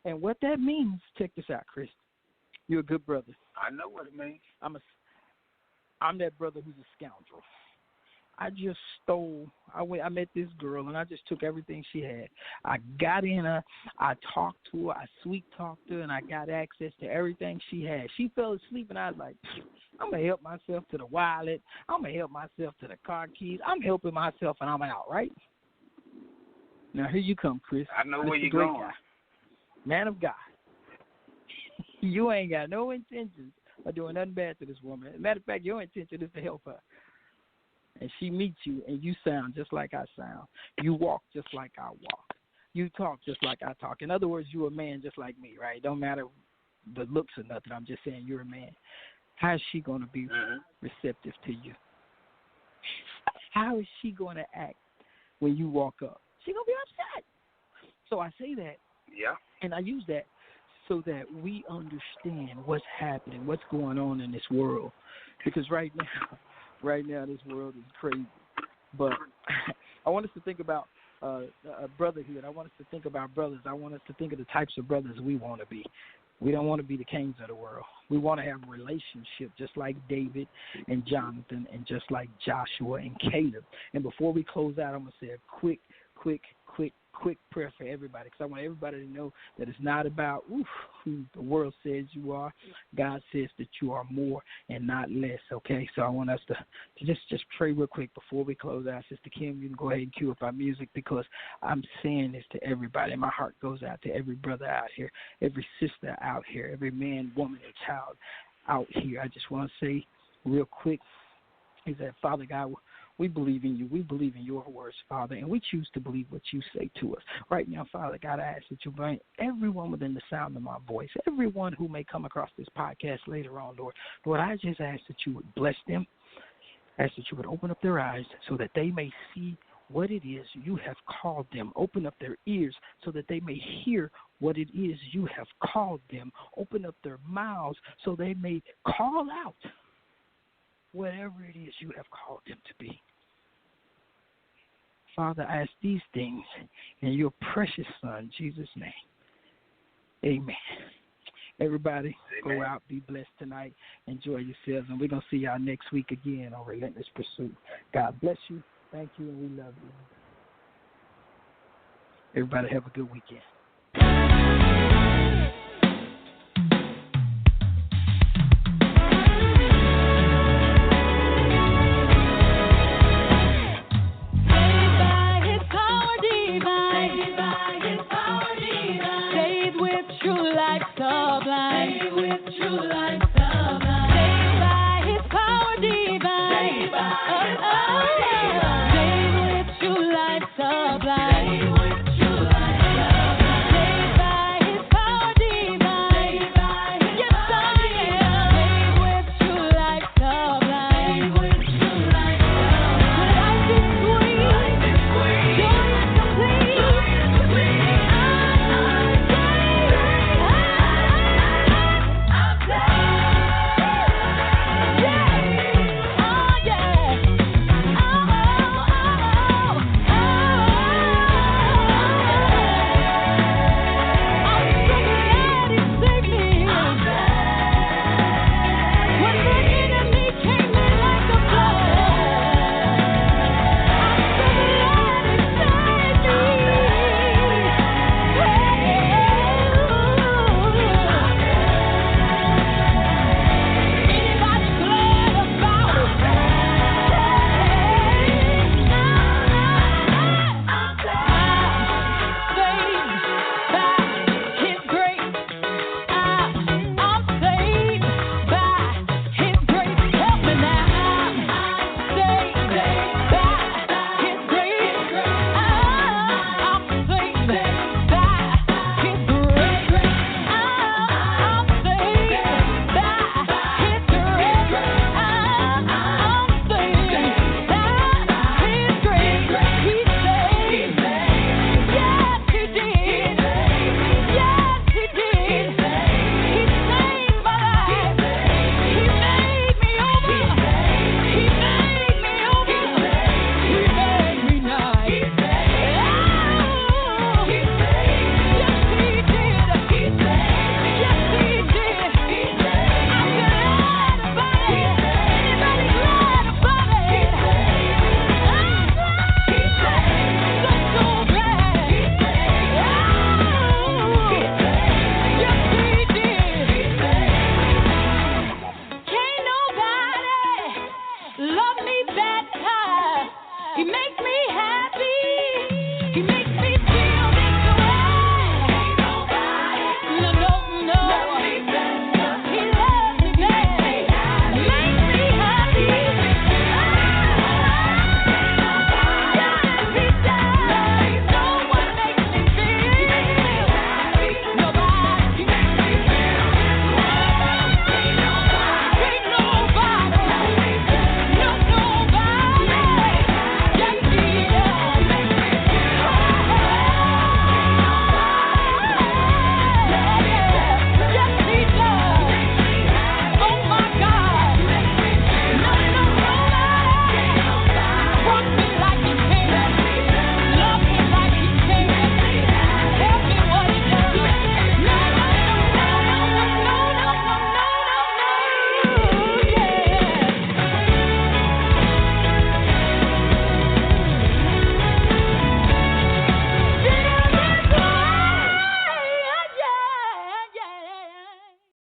And what that means, check this out, Chris. You're a good brother. I know what it means. I'm that brother who's a scoundrel. I just stole. I met this girl, and I just took everything she had. I got in her. I talked to her. I sweet-talked her, and I got access to everything she had. She fell asleep, and I was like, I'm going to help myself to the wallet. I'm going to help myself to the car keys. I'm helping myself, and I'm out, right? Now, here you come, Chris. I know where you're going. Guy. Man of God. You ain't got no intentions of doing nothing bad to this woman. As a matter of fact, your intention is to help her. and she meets you, and you sound just like I sound. You walk just like I walk. You talk just like I talk. In other words, you're a man just like me, right? Don't matter the looks or nothing. I'm just saying you're a man. How is she going to be receptive to you? How is she going to act when you walk up? She's going to be upset. So I say that, and I use that so that we understand what's happening, what's going on in this world. Because right now this world is crazy. But I want us to think about brotherhood. I want us to think about brothers. I want us to think of the types of brothers we want to be. We don't want to be the kings of the world. We want to have a relationship just like David and Jonathan and just like Joshua and Caleb. And before we close out, I'm going to say a quick prayer for everybody, because I want everybody to know that it's not about who the world says you are. God says that you are more and not less, okay? So I want us to just pray real quick before we close out. Sister Kim, you can go ahead and cue up our music, because I'm saying this to everybody. My heart goes out to every brother out here, every sister out here, every man, woman, and child out here. I just want to say real quick is that, Father God, we believe in you. We believe in your words, Father, and we choose to believe what you say to us. Right now, Father God, I ask that you bring everyone within the sound of my voice, everyone who may come across this podcast later on, Lord. Lord, I just ask that you would bless them, ask that you would open up their eyes so that they may see what it is you have called them. Open up their ears so that they may hear what it is you have called them. Open up their mouths so they may call out whatever it is you have called them to be. Father, I ask these things in your precious Son, Jesus' name. Amen. Everybody, Go out, be blessed tonight, enjoy yourselves, and we're going to see y'all next week again on Relentless Pursuit. God bless you, thank you, and we love you. Everybody have a good weekend. Love me better. He makes